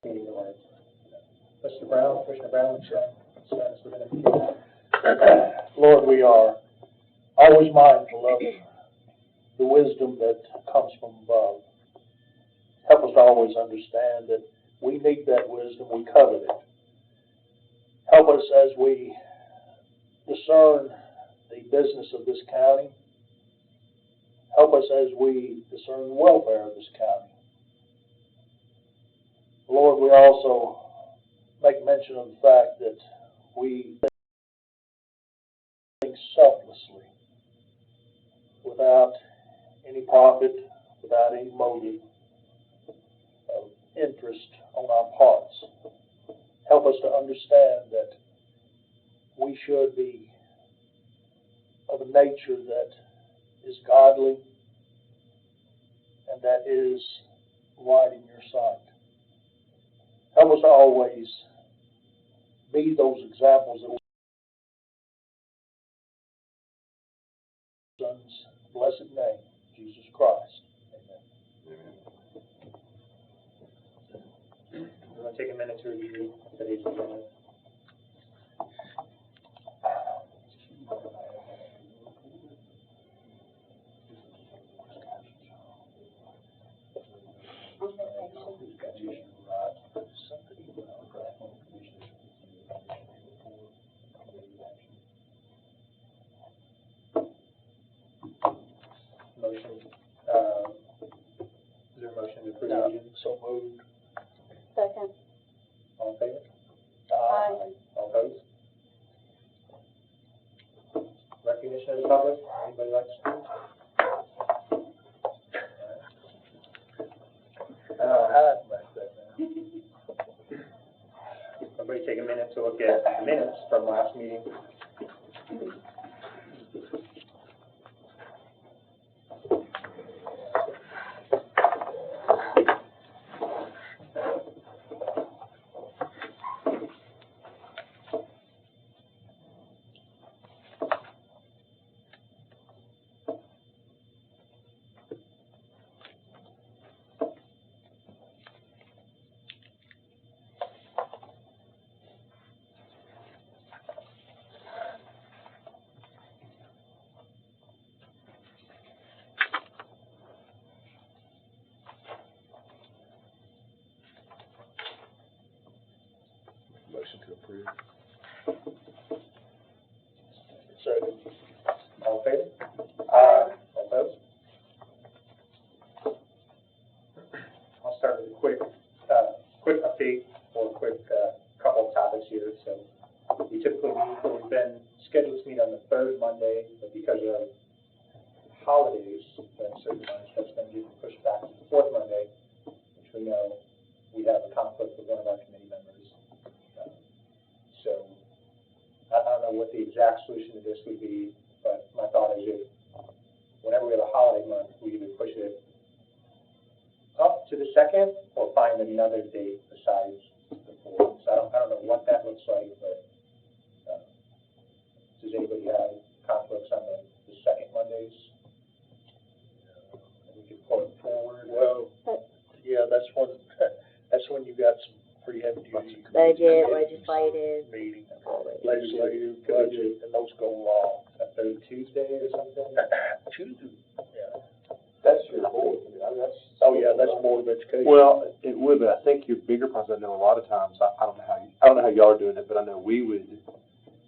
meeting or Commissioner Brown, stand us within a few. Lord, we are always mindful of the wisdom that comes from above. Help us to always understand that we need that wisdom, we covet it. Help us as we discern the business of this county. Help us as we discern the welfare of this county. Lord, we also make mention of the fact that we think selflessly, without any profit, without any motive of interest on our parts. Help us to understand that we should be of a nature that is godly and that is right in your sight. Help us to always be those examples that Son's blessed name, Jesus Christ. We're going to take a minute to review today's agenda. Motion, is there a motion to approve the agenda? So moved. Second. All in favor? Aye. All opposed? Recognition of the public, anybody like to speak? Everybody take a minute to look at the minutes from last meeting. Motion to approve. Second. All in favor? Aye. All opposed? I'll start with a quick update or a quick couple of topics here. So we've been scheduled to meet on the third Monday, but because of holidays, certain months, that's going to get pushed back to the fourth Monday, which we know we have a conflict with one of our committee members. So I don't know what the exact solution to this would be, but my thought is if whenever we have a holiday month, we either push it up to the second or find another date besides the fourth. So I don't know what that looks like, but does anybody have conflicts on the second Mondays? We could pull it forward. Well, yeah, that's when you got some pretty heavy duty. Budget, legislative. Meeting, legislative, budget, and those go long. A third Tuesday or something? Tuesday, yeah. That's your board. Oh, yeah, that's Board of Education. Well, it would, but I think your bigger process, I know a lot of times, I don't know how y'all are doing it, but I know we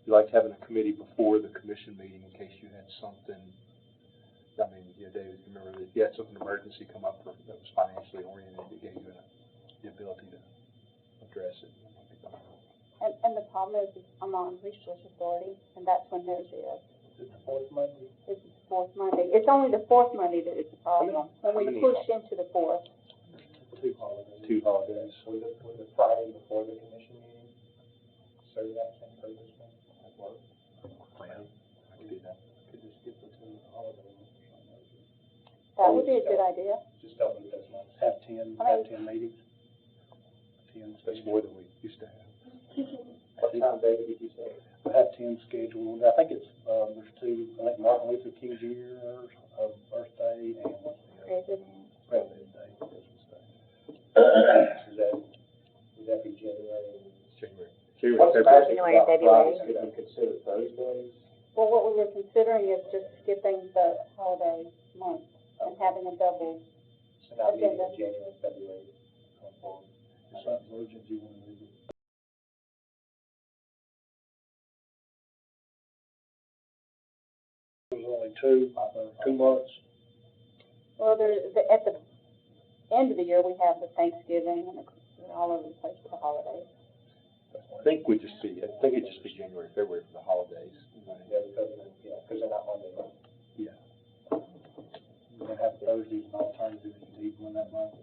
like having a committee before the commission meeting in case you had something. I mean, David, you remember that you had something emergency come up that was financially oriented, that gave you the ability to address it. And the problem is I'm on Resource Authority, and that's when theirs is. It's the fourth Monday. This is the fourth Monday. It's only the fourth Monday that is the problem. When we push into the fourth. Two holidays. Two holidays. With the Friday before the commission meeting, serve that same purpose, man? That work? Well, I could do that. Could just skip the two holidays. That would be a good idea. Just don't do it as much. Have 10 meetings. 10 That's more than we used to have. What time, David, did you say? We have 10 scheduled. I think it's, there's two, I think Martin Luther King Jr.'s birthday and President. President's Day, Christmas Day. Is that January, What's the February. magic January, about February. Fridays? Could you consider Thursdays? Well, what we were considering is just skipping the holiday month and having a double. So not meeting Agenda. in January, February, going forward. If something's urgent, you wanna move it. It was only 2 months. Well, at the end of the year, we have the Thanksgiving and they're all over the place for the holidays. I think it'd just be January, February for the holidays. Yeah, because they're not Monday. Yeah. We're gonna have Thursdays and alternative, you need one that month.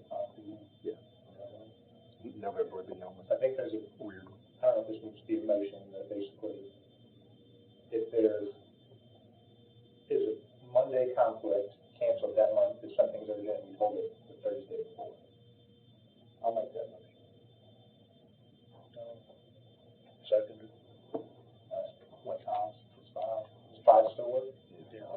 November would be almost I think there's a weird. I don't know if this needs to be a motion, but basically, if there is a Monday conflict, cancel that month. If something's urgent, we hold it the Thursday before. I'll make that motion. Seconded. What times? It's 5. Does 5 still work? Yeah.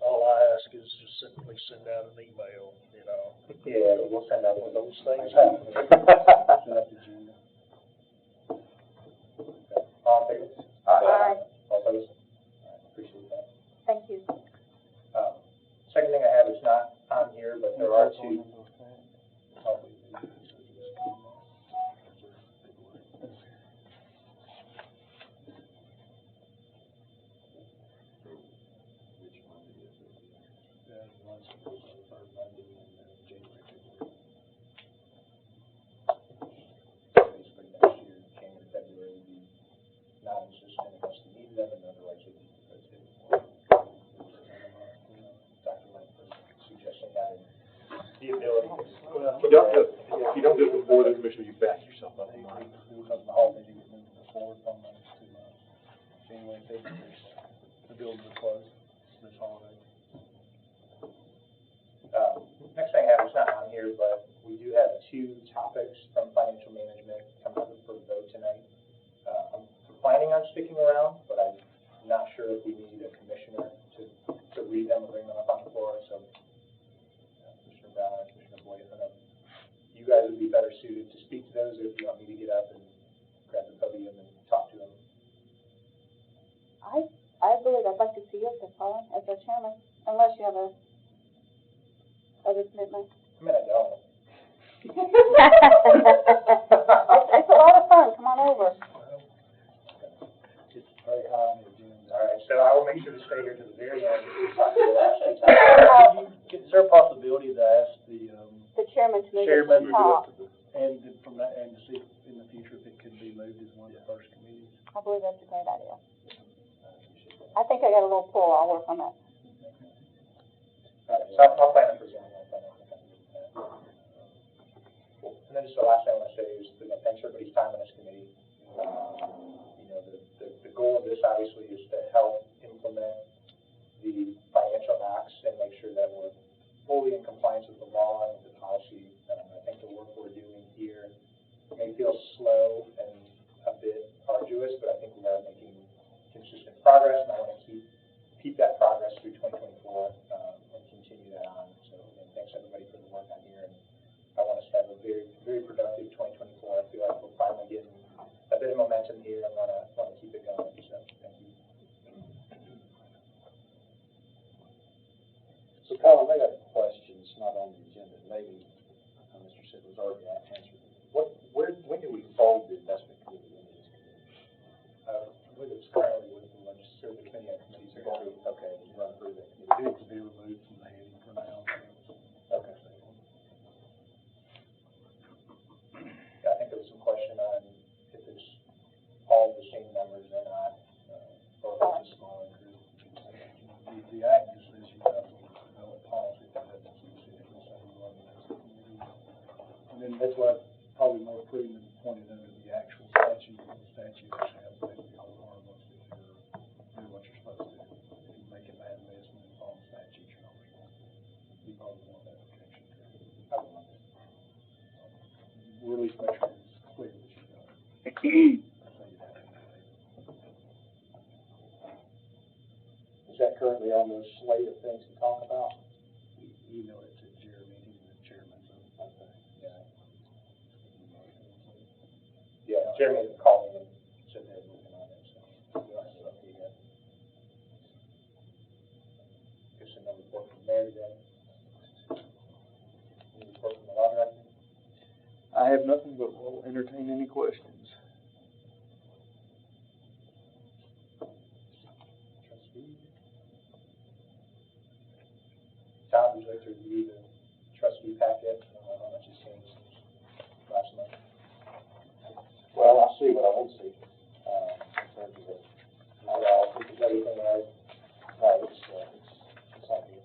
All I ask is just simply send out an email, you know. Yeah, we'll send out one of Those those things things. happen. Draft agenda. All in favor? Aye. All opposed? All right, appreciate that. Thank you. Second thing I have is not on here, but there are two. Basically next year, January, February would be non-existent unless we need them, and otherwise it'd be Dr. Langford suggesting having the ability to. If you don't do it before the commission, you back yourself up. Because the holiday to get moving forward from to January, February, the buildings are closed this holiday. Next thing I have is not on here, but we do have 2 topics from financial management coming up for vote tonight. I'm planning on sticking around, but I'm not sure if we need a commissioner to read them and bring them up on the floor, so Commissioner Brown and Commissioner Boyd, I don't know. You guys would be better suited to speak to those, or if you want me to get up and grab the podium and talk to them. I believe I'd like to see you up there, Colin, as our chairman, unless you have other commitment. I mean, I don't. It's a lot of fun, come on over. It's very high on the agenda. All right, so I will make sure to stay here to the very end to talk to the last 2 topics. Is there a possibility to ask The chairman to move it to Chairman the top. and from that, and to see if in the future if it could be moved as one of the first committees? I believe that's a great idea. I think I got a little pull, I'll work on that. All right, so I'll plan on presenting that then. And then just the last thing I want to say is, thanks for everybody's time on this committee. The goal of this obviously is to help implement the financial acts and make sure that we're fully in compliance with the law and with the policy. I think the work we're doing here may feel slow and a bit arduous, but I think we are making consistent progress, and I want to keep that progress through 2024 and continue that on. So again, thanks everybody for the work on here, and I want us to have a very, very productive 2024. I feel like we're finally getting a bit of momentum here, and want to keep it going. So thank you. So Colin, I got a question, it's not on the agenda, maybe Mr. Sidler's already answered it. When do we fold the investment committee into this committee? I believe it's currently with the legislative committee on committees. Okay, run through that It committee. needs to be removed from the heading for now. Okay. Yeah, I think there was some question on if it's all the same numbers or not, or if it's a smaller group. The act just says you have to develop policy that doesn't specifically say you are the next committee. And then that's why probably more prudent than pointed under the actual statute, the statute has basically hold harmless if you're doing what you're supposed to do. If you make a bad investment and follow the statute, you're not responsible. You probably want that protection. I would love it. We'll at least make sure it's clear that you know. So you have to do it. Is that currently on the slate of things to talk about? Email it to Jeremy, he's the chairman, so. Okay. Jeremy called me and said they're moving on it, so we'll have it up to you guys. Just another report from Mary then. Any report from the law director? I have nothing, but will entertain any questions. Trustee? Todd, would you like to review the trustee packet? I don't know how much has changed since last month. Well, I see what I want to see, in terms of the, I think it's everything right. no, it's not good.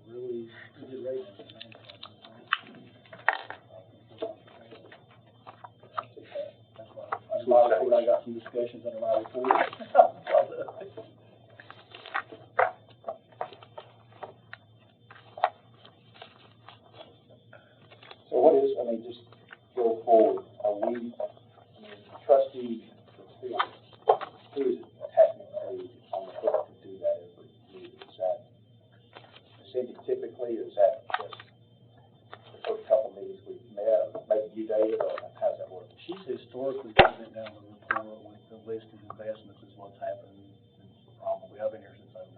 Really, good rating. That's why, under my report, I got some discussions under my report. So what is, I mean, just go forward, are we, trustee, who is technically on the hook to do that every meeting? Is that Cindy typically, or is that just the first couple meetings we've met, or maybe you, David, or how's that work? She's historically sent down the report with the listed investments is what's happened since probably, I've been here since '09.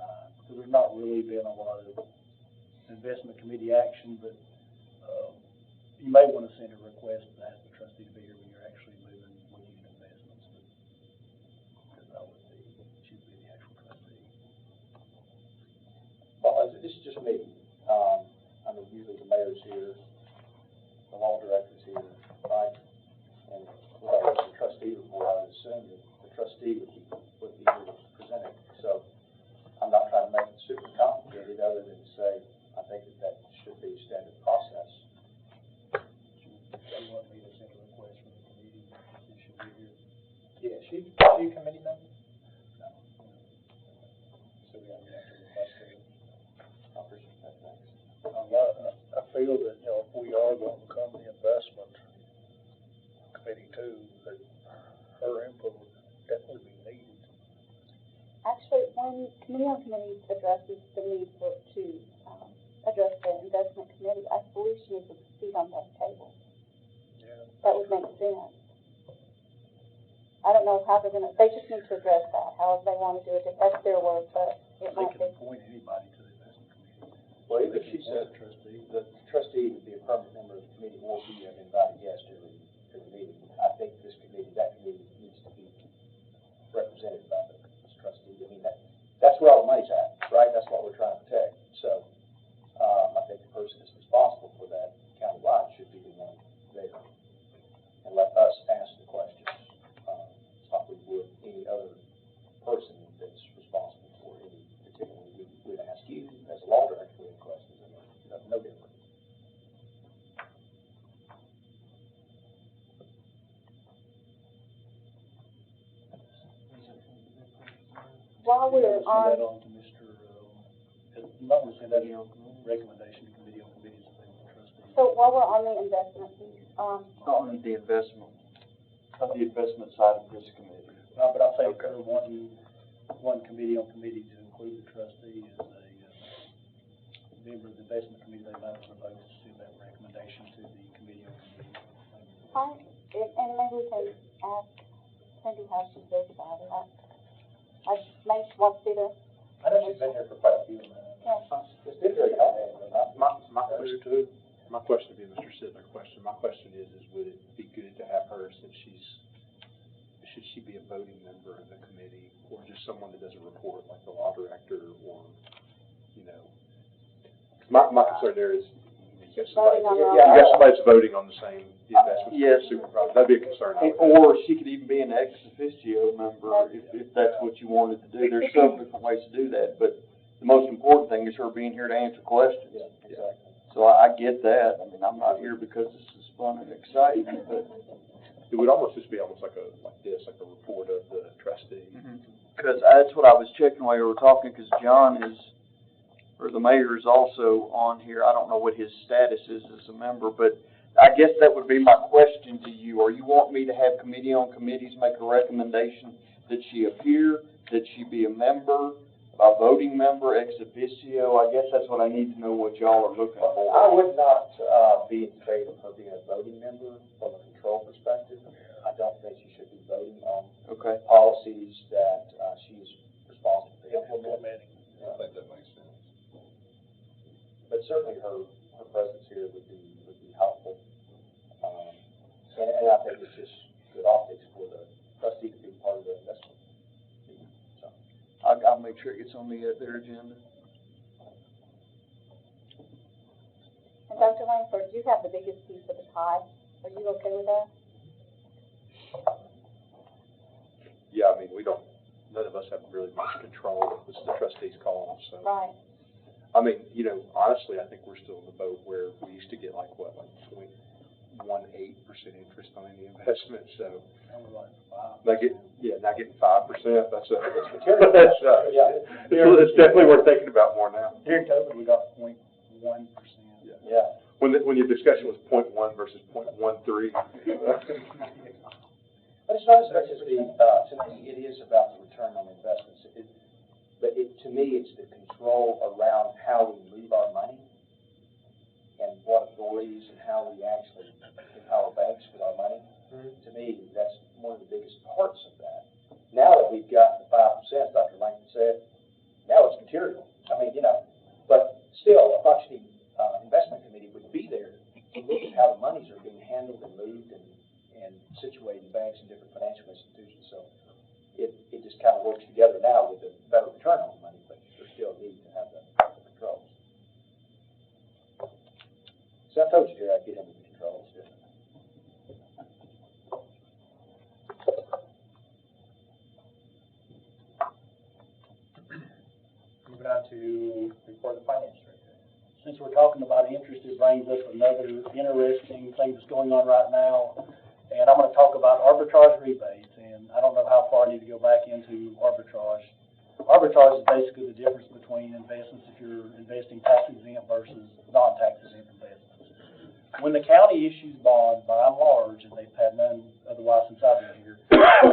So there's not really been a lot of investment committee action, but, you may want to send a request to ask the trustee to be here when you're actually moving, looking at investments, but, because I would be, she'd be the actual trustee. Well, this is just me. I mean, usually the mayor's here, the law director's here, right? And without the trustee report, I would assume that the trustee would be here to present it. So I'm not trying to make it super complicated, other than to say, I think that should be a standard process. You want me to send a request from the committee, she should be here? Yeah, she a committee member? No. So we have to request her. I appreciate that, thanks. I feel that, you know, if we are going to become the investment committee too, that her input would definitely be needed. Actually, when committee on committees addresses the need to address the investment committee, I believe she needs a seat on that table. Yeah. That would make sense. I don't know how they're gonna, they just need to address that, however they wanna do it, that's their work, but it They might be. can appoint anybody to the investment committee. Well, even They if she can appoint said a trustee. the trustee would be a permanent member of the committee, or be an invited guest every meeting. I think that committee needs to be represented by this trustee. I mean, that's where all the money's at, right? That's what we're trying to protect. So, I think the person that's responsible for that countywide should be the one there. And let us ask the questions, like we would any other person that's responsible for any particular, we'd ask you as a law director any questions, and no different. While we're Send that on, on to Mr., you might want to send that in recommendation to committee on committees if they want a trustee. so while we're on the investment piece, On the investment side of this committee. No, but I think one committee on committee to include the trustee as a member of the investment committee, they might want to vote to send that recommendation to the committee on committee. and maybe we can ask Cindy how she feels about it. I maybe she wants to do the, I know she's been here for quite a few minutes. It's been very complicated, but not. My question would be Mr. Sidler's question. My question is would it be good to have her, since should she be a voting member of the committee, or just someone that does a report, like the law director, or, you know? My concern there is, you got somebody that's voting on the same investment. Yes. Supervisor. That'd be a concern. Or she could even be an ex officio member if that's what you wanted to do. There's several different ways to do that, but the most important thing is her being here to answer questions. Yeah, exactly. So I get that. I mean, I'm not here because this is fun and exciting, but. It would almost just be almost like a report of the trustee. Because that's what I was checking while you were talking, because John is, or the mayor is also on here. I don't know what his status is as a member, but I guess that would be my question to you. Or you want me to have committee on committees make a recommendation that she appear, that she be a member, a voting member, ex officio? I guess that's what I need to know what y'all are looking I for. would not, be in favor of her being a voting member from a control perspective. I don't think she should be voting on Okay. policies that, she is responsible for implementing. I think that makes sense. But certainly her presence here would be helpful. And I think it's just good optics for the trustee to be part of the investment meeting, so. I'll make sure it gets on their agenda. And Dr. Langford, you have the biggest piece of the pie. Are you okay with that? Yeah, I mean, none of us have really much control. It's the trustees' call, so. Right. I mean, honestly, I think we're still in the boat where we used to get like 0.18% interest on any investment, so. Not getting 5%, that's it's definitely worth thinking about more now. During COVID, we got 0.1%. Yeah. When your discussion was 0.1 versus 0.13. But it's not as much as to me, it is about the return on investments. To me, it's the control around how we move our money and what authorities and how we actually empower banks with our money. To me, that's one of the biggest parts of that. Now that we've got the 5%, Dr. Langford said, now it's material. I mean, but still, a functioning investment committee would be there to look at how the monies are being handled and moved and situated in banks and different financial institutions. So it just kind of works together now with a better return on the money, but there's still a need to have the controls. So I told you, Jerry, I'd get into the controls, didn't I? Moving on to report of the finance director. Since we're talking about interest, it brings up another interesting thing that's going on right now. And I'm going to talk about arbitrage rebates. And I don't know how far I need to go back into arbitrage. Arbitrage is basically the difference between investments if you're investing tax exempt versus non-tax exempt investments. When the county issues bonds, by and large, and they've had none otherwise since I've been here,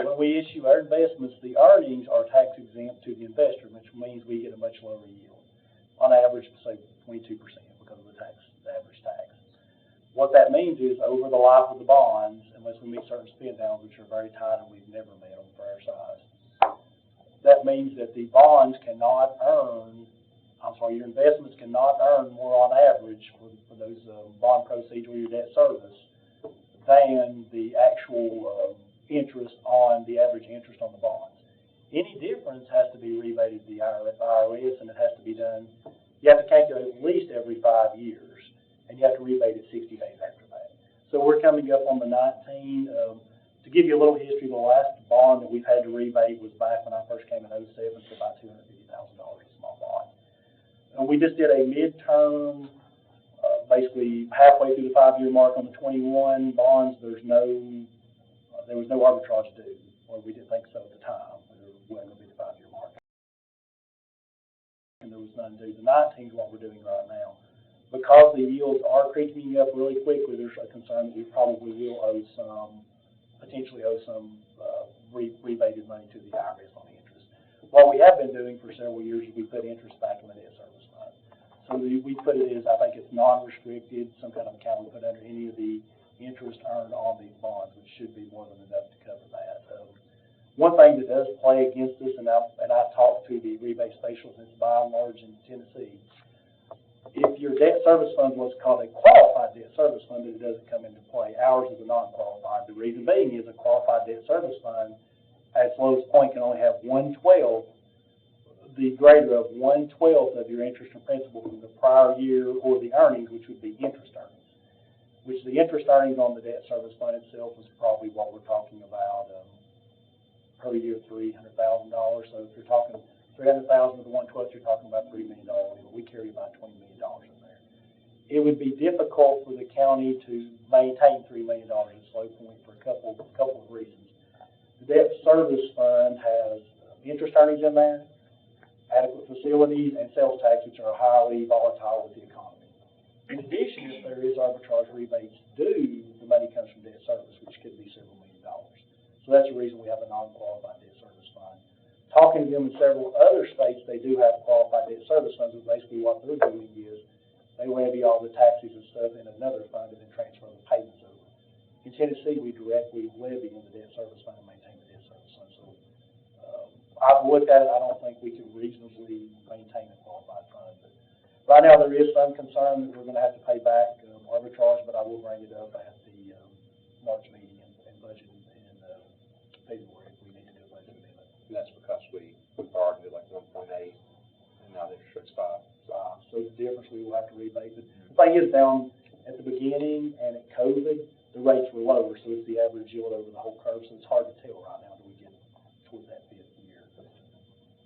when we issue our investments, the earnings are tax exempt to the investor, which means we get a much lower yield. On average, say 22% because of the average tax. What that means is over the life of the bonds, unless we meet certain spend downs, which are very tight and we've never met them for our size, that means that the bonds cannot earn, your investments cannot earn more on average for those bond proceeds or your debt service than the actual interest on the average interest on the bonds. Any difference has to be rebated to the IRS, and it has to be done, you have to calculate at least every 5 years, and you have to rebate it 60 days after that. So we're coming up on the 19. To give you a little history, the last bond that we've had to rebate was back when I first came in 07 for about $250,000, a small bond. And we just did a midterm, basically halfway through the 5-year mark on the 21 bonds. There was no arbitrage due, or we didn't think so at the time. There wasn't going to be the 5-year mark. And there was none due. The 19 is what we're doing right now. Because the yields are creeping up really quickly, there's a concern that we probably will potentially owe some rebated money to the IRS on the interest. What we have been doing for several years is we put interest back in the debt service fund. So we put it as, I think it's non-restricted, some kind of account we put under any of the interest earned on these bonds, which should be more than enough to cover that. One thing that does play against us, and I've talked to the rebate specialist, and it's by and large in Tennessee, if your debt service fund was called a qualified debt service fund, it doesn't come into play. Ours is a non-qualified. The reason being is a qualified debt service fund, at its lowest point, can only have 1/12, the greater of 1/12 of your interest and principal from the prior year, or the earnings, which would be interest earnings. Which the interest earnings on the debt service fund itself is probably what we're talking about per year, $300,000. So if you're talking $300,000 with the 1/12, you're talking about $3 million. We carry about $20 million in there. It would be difficult for the county to maintain $3 million at slow point for a couple of reasons. The debt service fund has interest earnings in there, adequate facilities, and sales tax, which are highly volatile with the economy. In addition, if there is arbitrage rebates due, the money comes from debt service, which could be several $millions. So that's the reason we have a non-qualified debt service fund. talking to them in several other states, they do have qualified debt service funds, and basically what they're doing is they levy all the taxes and stuff in another fund and then transfer the payments over. In Tennessee, we directly levy in the debt service fund and maintain the debt service fund. So I've looked at it. I don't think we can reasonably maintain a qualified fund. But right now, there is some concern that we're going to have to pay back arbitrage, but I will bring it up at the March meeting and budget in February if we need to do a budget amendment. And that's because we borrowed it like 1.8, and now the interest rate's 5. So the difference we will have to rebate. But the thing is, down at the beginning and at COVID, the rates were lower, so it's the average yield over the whole curve, so it's hard to tell right now until we get toward that 5th year.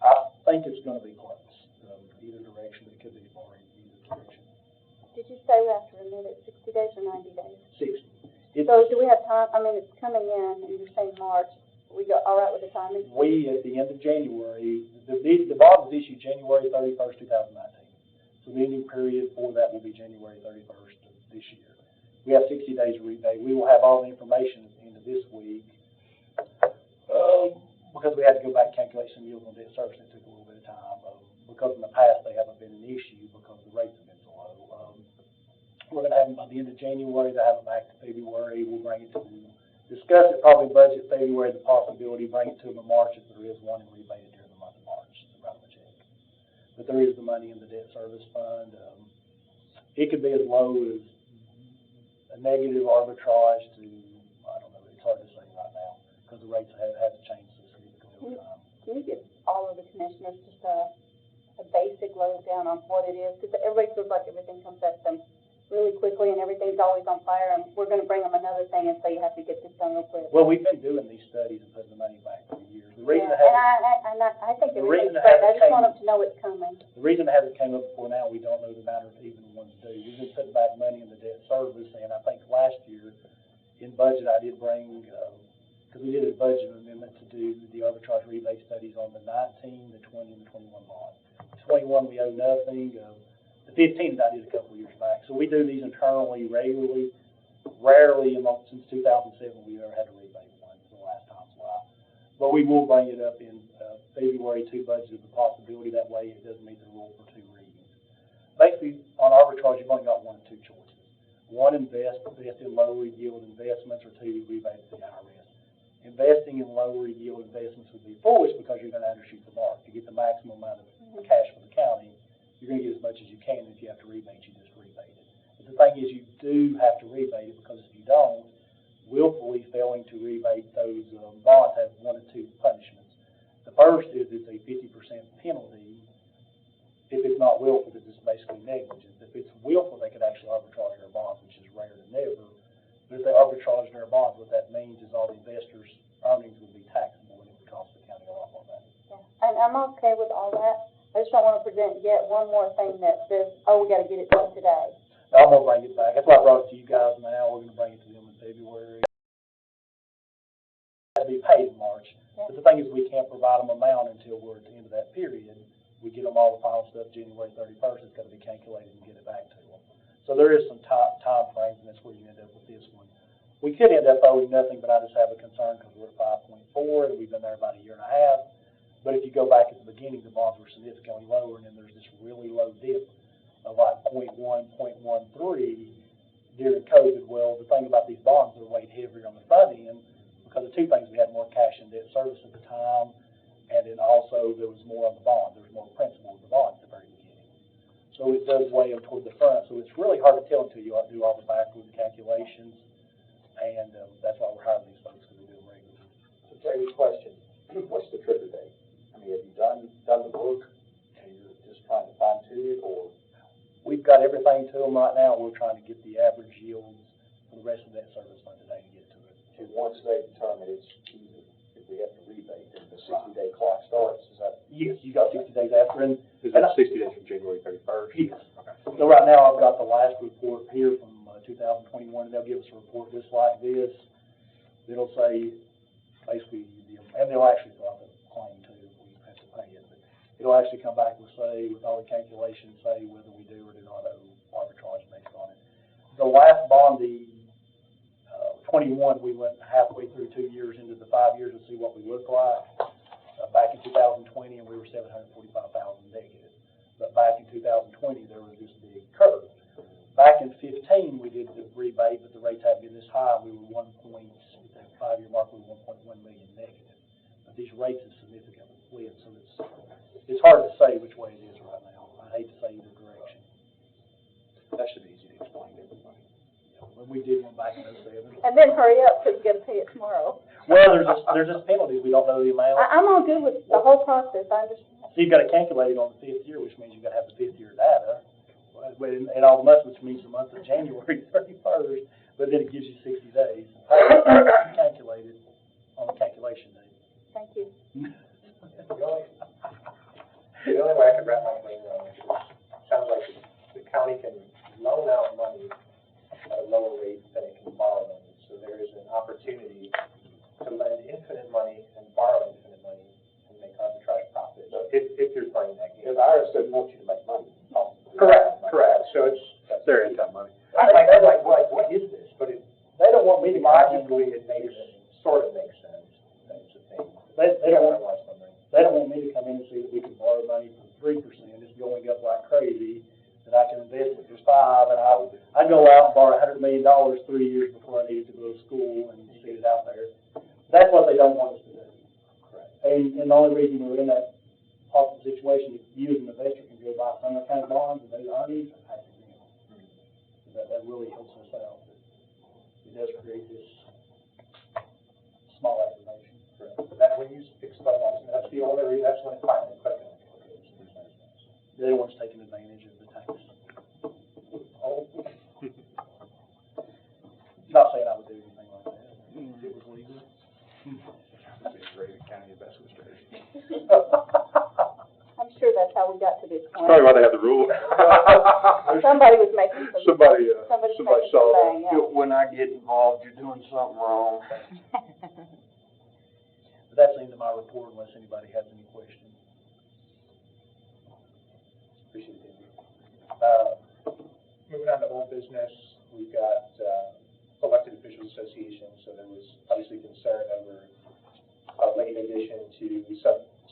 I think it's going to be close, either direction, but it could be far in either direction. Did you say we have to renew it 60 days or 90 days? 60. So do we have time? I mean, it's coming in, and you're saying March. We go all right with the timing? We, at the end of January, the bond was issued January 31st, 2019. So the ending period for that will be January 31st of this year. We have 60 days to rebate. We will have all the information at the end of this week. Because we had to go back and calculate some yield on debt service, it took a little bit of time. Because in the past they haven't been an issue because the rates have been so low. We're going to have them by the end of January. They have it back to February. We'll bring it to discuss it, probably budget February, the possibility, bring it to them in March if there is one, and rebate it during the month of March, write them a check. But there is the money in the debt service fund. It could be as low as a negative arbitrage to, I don't know, it's hard to say right now because the rates have changed so significantly over time. Can you give all of the commissioners just a basic lowdown on what it is? Because everybody feels like everything comes at them really quickly and everything's always on fire, and we're going to bring them another thing and say you have to get this done real quick. Well, we've been doing these studies and putting the money back for years. The reason I think everything's great. I just want them to know it's coming. The reason it hasn't came up before now, we don't know the amount of even ones due. We've been putting back money in the debt service, and I think last year in budget I did bring, because we did a budget amendment to do the arbitrage rebate studies on the 19, the 20, and the 21 bond. The 21 we owe nothing. The 15 I did a couple of years back. So we do these internally regularly. Rarely, since 2007, we ever had to rebate one. The last time's why. But we will bring it up in February to budget the possibility. That way it doesn't meet the rule for 2 readings. Basically, on arbitrage, you've only got 1 of 2 choices. 1, invest in lower yield investments, or 2, rebate to the IRS. Investing in lower yield investments would be foolish because you're going to undershoot the mark. To get the maximum amount of cash for the county, you're going to get as much as you can. If you have to rebate, you just rebate it. But the thing is, you do have to rebate it because if you don't, willfully failing to rebate those bonds have 1 of 2 punishments. The first is it's a 50% penalty. If it's not willful, it's just basically negligence. If it's willful, they could actually arbitrage their bonds, which is rare than never. But if they arbitrage their bonds, what that means is all the investors' earnings would be taxable, and it would cost the county a lot more money. Yeah. And I'm okay with all that. I just don't want to present yet one more thing that says, oh, we got to get it done today. I'm going to bring it back. That's why I brought it to you guys now. We're going to bring it to them in February. It'll be paid in March. Yeah. But the thing is, we can't provide them amount until we're at the end of that period. We get them all the final stuff January 31st. It's got to be calculated and get it back to them. So there is some time frames, and that's where you end up with this one. We could end up owing nothing, but I just have a concern because we're at 5.4, and we've been there about 1.5 years. But if you go back at the beginning, the bonds were significantly lower, and then there's this really low dip of like 0.1, 0.13 during COVID. Well, the thing about these bonds, they're weighed heavier on the front end because of 2 things. We had more cash in debt service at the time, and then also there was more on the bond. There was more principal in the bond at the very beginning. So it does weigh them toward the front. So it's really hard to tell until you do all the backwards calculations, and that's why we're hiring these folks, because we do them regularly. So Terry's question, what's the trigger date? I mean, have you done the work and you're just trying to fine tune it, or? We've got everything to them right now. We're trying to get the average yields for the rest of that service fund today to get to it. And once they determine it's either, if we have to rebate, then the 60-day clock starts. Is that? Yes, you got 60 days after. And is that 60 days from January 31st? Yes. Okay. So right now I've got the last report here from 2021, and they'll give us a report just like this. It'll say basically, and they'll actually fill out the claim too if we have to pay it. But it'll actually come back and say, with all the calculations, say whether we do or do not owe arbitrage based on it. The last bond, the 21, we went halfway through 2 years into the 5 years to see what we look like. back in 2020, and we were 745,000 negative. But back in 2020, there was this big curve. Back in 15, we did the rebate, but the rates hadn't been this high. We were at the 5-year mark, we were 1.1 million negative. But these rates have significantly slid, so it's hard to say which way it is right now. I hate to say either direction. That should be easy to explain to everybody. When we did one back in 07. And then hurry up, because you gotta pay it tomorrow. Well, there's just penalties. We don't know the amount. I'm all good with the whole process, I understand. So you've got to calculate it on the 5th year, which means you've got to have the 5th year data. And all the months, which means the month of January 31st, but then it gives you 60 days. Calculated on the calculation date. Thank you. The only way I could wrap my brain around it is, it sounds like the county can loan out money at a lower rate than it can borrow money. So there is an opportunity to lend infinite money and borrow infinite money and make arbitrage profits if you're playing that game. Because the IRS doesn't want you to make money. Correct. So That's their income money. I'm like, what is this? But They don't want me to logically, it sort of makes sense. That's the thing. They don't want me to come in and see that we can borrow money for 3%. It's going up like crazy. That I can invest it for 5, and I'd go out and borrow $100 million 3 years before I needed to go to school and get it out there. That's what they don't want us to do. Correct. And the only reason we're in that possible situation is you as an investor can go buy Sumner County bonds and they earnings are taxed again. That really helps us out. It does create this small aggravation. Correct. That when you explain that, that's the only reason. That's when it finally clicked. They're the ones taking advantage of the tax. Oh. Not saying I would do anything like that. If it was legal. That'd be a great county investment strategy. I'm sure that's how we got to this point. Probably why they have the rule. Somebody was making some. Somebody Somebody's saw making some that. money, yeah. When I get involved, you're doing something wrong. But that's the end of my report unless anybody has any questions. Appreciate it. Moving on to old business, we've got elected officials association. So there was obviously concern over a late addition to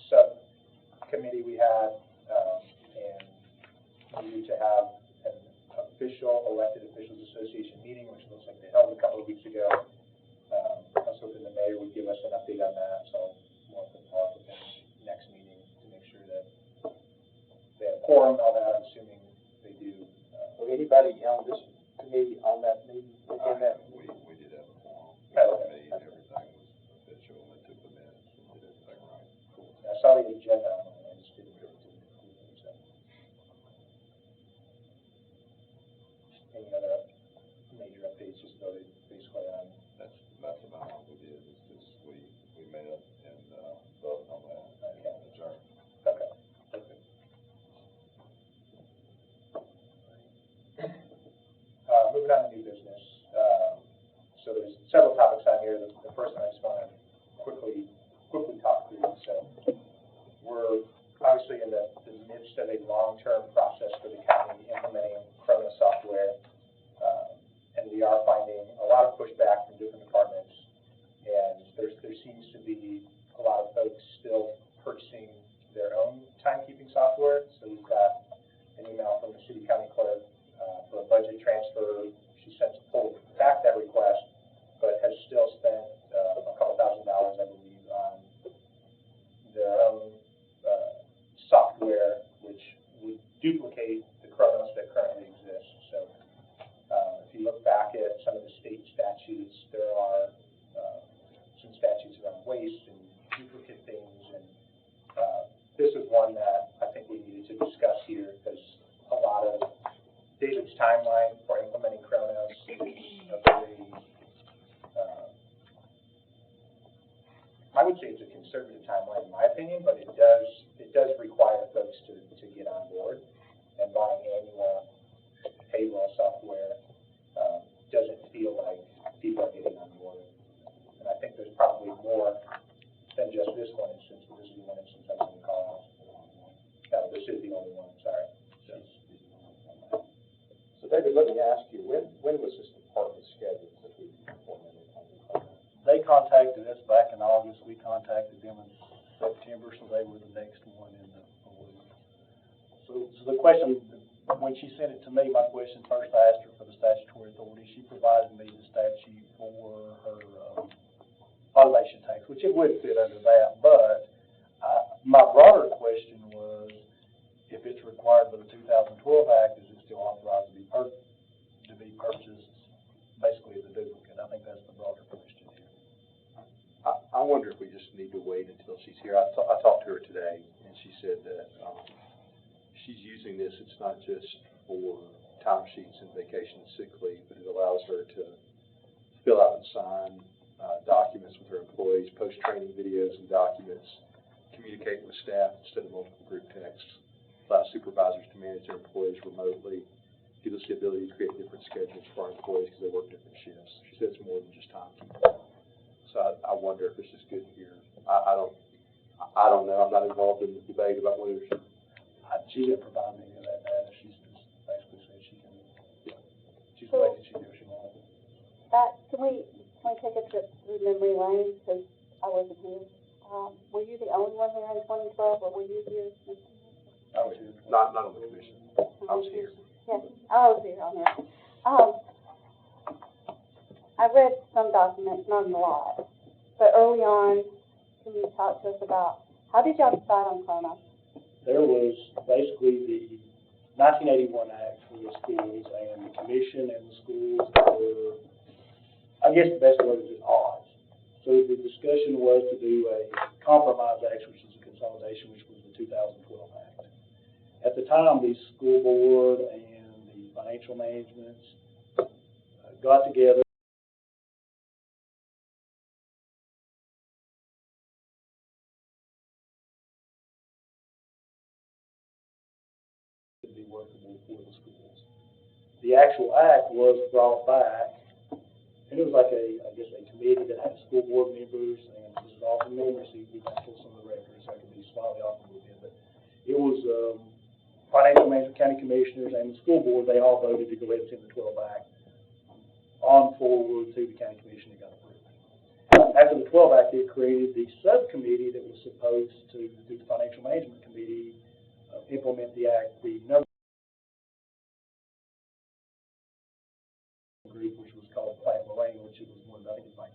subcommittee we had, and we need to have an official elected officials association meeting, which looks like they held a couple of weeks ago. I was hoping the mayor would give us an update on that, so we'll have to talk with them next meeting to make sure that they have quorum and all that. I'm assuming they do. So anybody on this committee on that meeting, in that? We did have a forum. Okay. Everything was official, and they took the minutes and did everything right. I saw the agenda, I just didn't go to it. So. Any other major updates, just noted basically on? That's about all we did, is just, we met up and, voted on that, and adjourned. Okay. Moving on to new business. So there's several topics on here. The first one I just want to quickly talk through. So we're obviously in the midst of a long-term process for the county implementing Chrono software, and we are finding a lot of pushback from different departments. And there seems to be a lot of folks still purchasing their own timekeeping software. So we've got an email from the city county clerk for a budget transfer. She sent to pull back that request, but has still spent a couple $1,000, I believe, on their own software, which would duplicate the Chronos that currently exists. So if you look back at some of the state statutes, there are some statutes around waste and duplicate things, and this is one that I think we needed to discuss here, because a lot of David's timeline for implementing Chronos is a very, I would say it's a conservative timeline in my opinion, but it does require folks to get on board, and buying annual payroll software doesn't feel like people are getting on board. And I think there's probably more than just this one instance, but this is the one instance I was going to call out. This is the only one, sorry. So David, let me ask you, when was this department scheduled to be implemented? They contacted us back in August. We contacted them in September, so they were the next one in the belief. So the question, when she sent it to me, my question first, I asked her for the statutory authority. She provided me the statute for her automation tax, which it would fit under that, but my broader question was, if it's required by the 2012 Act, is it still authorized to be purchased, basically as a duplicate? I think that's the broader question here. I wonder if we just need to wait until she's here. I talked to her today, and she said that she's using this. It's not just for timesheets and vacation and sick leave, but it allows her to fill out and sign documents with her employees, post training videos and documents, communicate with staff instead of multiple group texts, allow supervisors to manage their employees remotely, give us the ability to create different schedules for our employees because they work different shifts. She said it's more than just timekeeping. So I wonder if this is good here. I don't know. I'm not involved in the debate about whether She didn't provide me any of that data. She's just basically said she can, she's waiting, she knows she won't. Can we take a trip through memory lane, because I wasn't here? Were you the only one here in 2012, or were you here? I was here. not on the commission. I was here. Yes, I was here on that. I read some documents, not a lot, but early on, can you talk to us about, how did y'all decide on Chronos? There was basically the 1981 Act for the schools, and the commission and the schools were, I guess the best word is at odds. So the discussion was to do a compromise act, which is a consolidation, which was the 2012 Act. At the time, the school board and the financial managements got together. To be workable for the schools. The actual act was brought back, and it was like I guess a committee that had school board members, and this is all from memory, so you can pull some of the records, so I could be slightly off a little bit, but it was financial management, county commissioners, and the school board. They all voted to go ahead and send the 12 Act on forward to the county commission and got approved. After the 12 Act, it created the subcommittee that was supposed to, through the financial management committee, implement the act. The number group, which was called Plant Moraine, which it was one of, I think it was like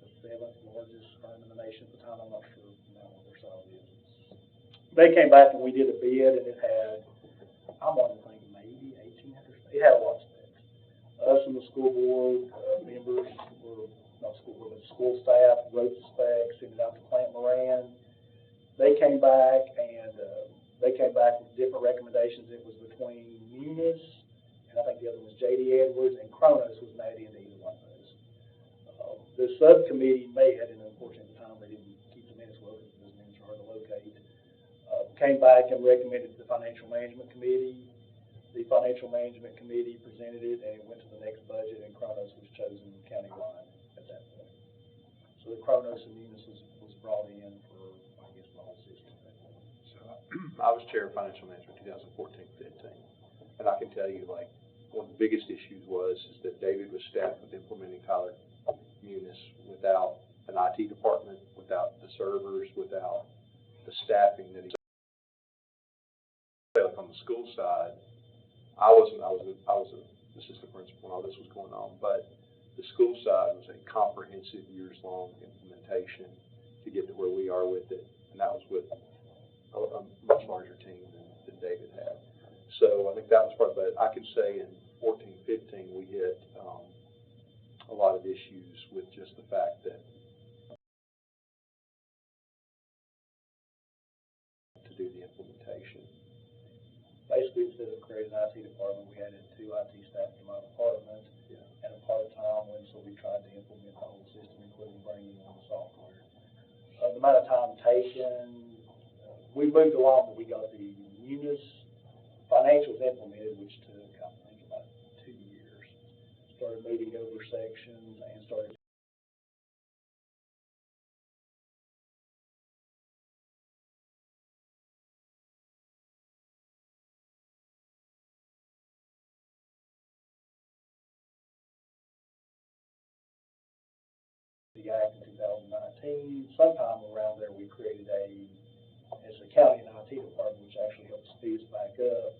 the 7th largest firm in the nation at the time. I'm not sure now what their size is. They came back and we did a bid, and it had, I'm on the thing, maybe 1,800. It had a lot of specs. Us and the school board members were, not school board, but school staff wrote the specs, sent it out to Plant Moraine. They came back with different recommendations. It was between Munis, and I think the other one was J.D. Edwards, and Chronos was not into either one of those. The subcommittee met, and unfortunately at the time they didn't keep the minutes well because those minutes are hard to locate. Came back and recommended to the financial management committee. The financial management committee presented it, and it went to the next budget, and Chronos was chosen countywide at that point. So the Chronos and Munis was brought in for, I guess, the whole system at that point. So I was chair of financial management 2014-15, and I can tell you, like, one of the biggest issues is that David was staffed with implementing Tyler Munis without an IT department, without the servers, without the staffing that he. Like on the school side, I was an assistant principal when all this was going on, but the school side was a comprehensive years-long implementation to get to where we are with it, and that was with a much larger team than David had. So I think that was part of it. I could say in 14-15 we hit a lot of issues with just the fact that to do the implementation. Basically, instead of creating an IT department, we added 2 IT staff in my department, and a part-time one, so we tried to implement the whole system, including bringing in the software. The amount of time taken, we moved along, but we got the Munis financials implemented, which took, I think, about 2 years. Started moving over sections and started the Act in 2019, sometime around there, we created as a county and IT department, which actually helped speed us back up.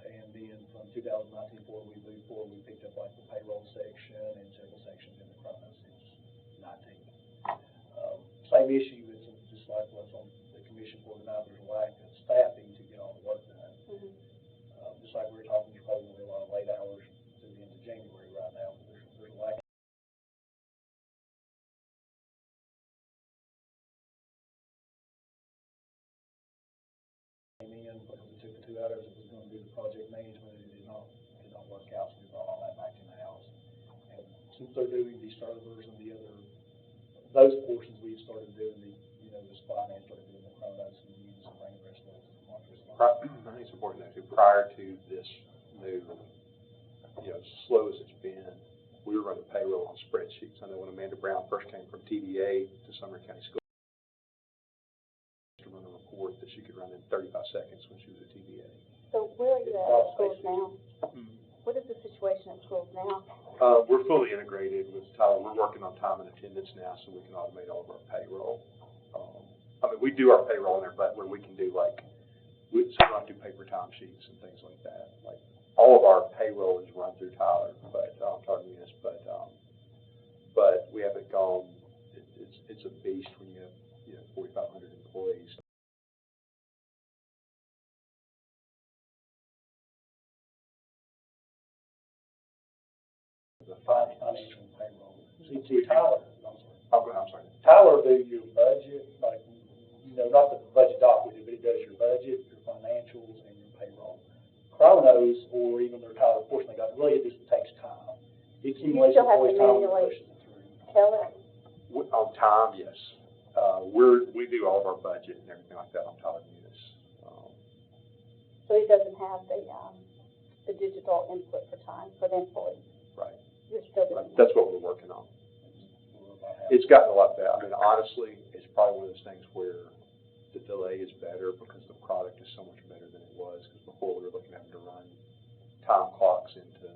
And then from 2019 forward, we moved forward, we picked up like the payroll section and several sections in the process since 19. Same issue, it's just like what's on the commission for tonight, there's a lack of staffing to get all the work done. Just like we were talking, there's probably going to be a lot of late hours through the end of January right now, but there's a lack. Came in because it took the 2 hours it was going to do the project management, and it did not work out, so we brought all that back in the house. And since they're doing the servers and the other, those portions, we started doing the finance, started doing the Chronos and the units and bringing the rest of it to the market. I think it's important to know, prior to this new, slow as it's been, we were running payroll on spreadsheets. I know when Amanda Brown first came from TDA to Sumner County School, to run a report that she could run in 35 seconds when she was at TDA. So where are you at schools now? What is the situation at schools now? We're fully integrated with Tyler. We're working on time and attendance now so we can automate all of our payroll. We do our payroll in there, but where we can do we don't do paper time sheets and things like that. Like all of our payroll is run through Tyler, but but we haven't gone. It's a beast when you have 4,500 employees. The financial payroll. See, Tyler, I'm sorry. Tyler do your budget, not the budget document, but it does your budget, your financials, and your payroll. Chronos, or even their Tyler portion, it just takes time. It accumulates employee time and pushes it through. Tell it. On time, yes. We do all of our budget and everything like that on Tyler Munis. So he doesn't have the digital input for time for the employees. Right. You're still doing that. That's what we're working on. It's gotten a lot better. Honestly, it's probably one of those things where the delay is better because the product is so much better than it was. Because before we were looking at having to run time clocks into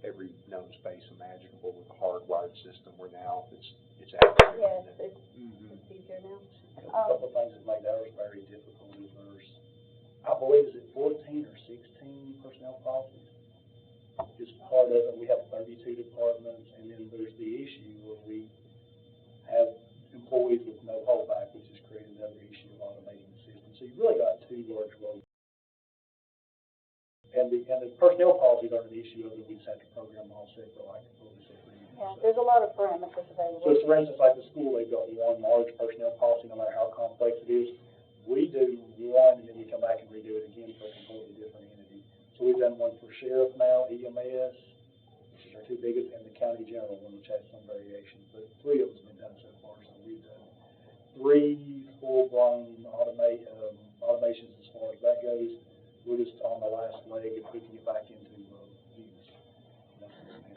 every known space imaginable with a hardwired system. Where now it's accurate. Yes, it's easier now. A couple of things that make ours very difficult is I believe, is it 14 or 16 personnel policies? It's part of it. We have 32 departments, and then there's the issue where we have employees with no holdback, which has created another issue of automating the system. So you've really got two large roles. And the personnel policies aren't an issue of it. We just have to program them all separate, like what we said. Yeah, there's a lot of parameters available. So for instance, like the school, they've got one large personnel policy, no matter how complex it is. We do one, and then we come back and redo it again for a completely different entity. So we've done one for sheriff now, EMS, which is our two biggest, and the county general one, which has some variations. But 3 of them's been done so far. So we've done 3 full-blown automations as far as that goes. We're just on the last leg of putting it back into use.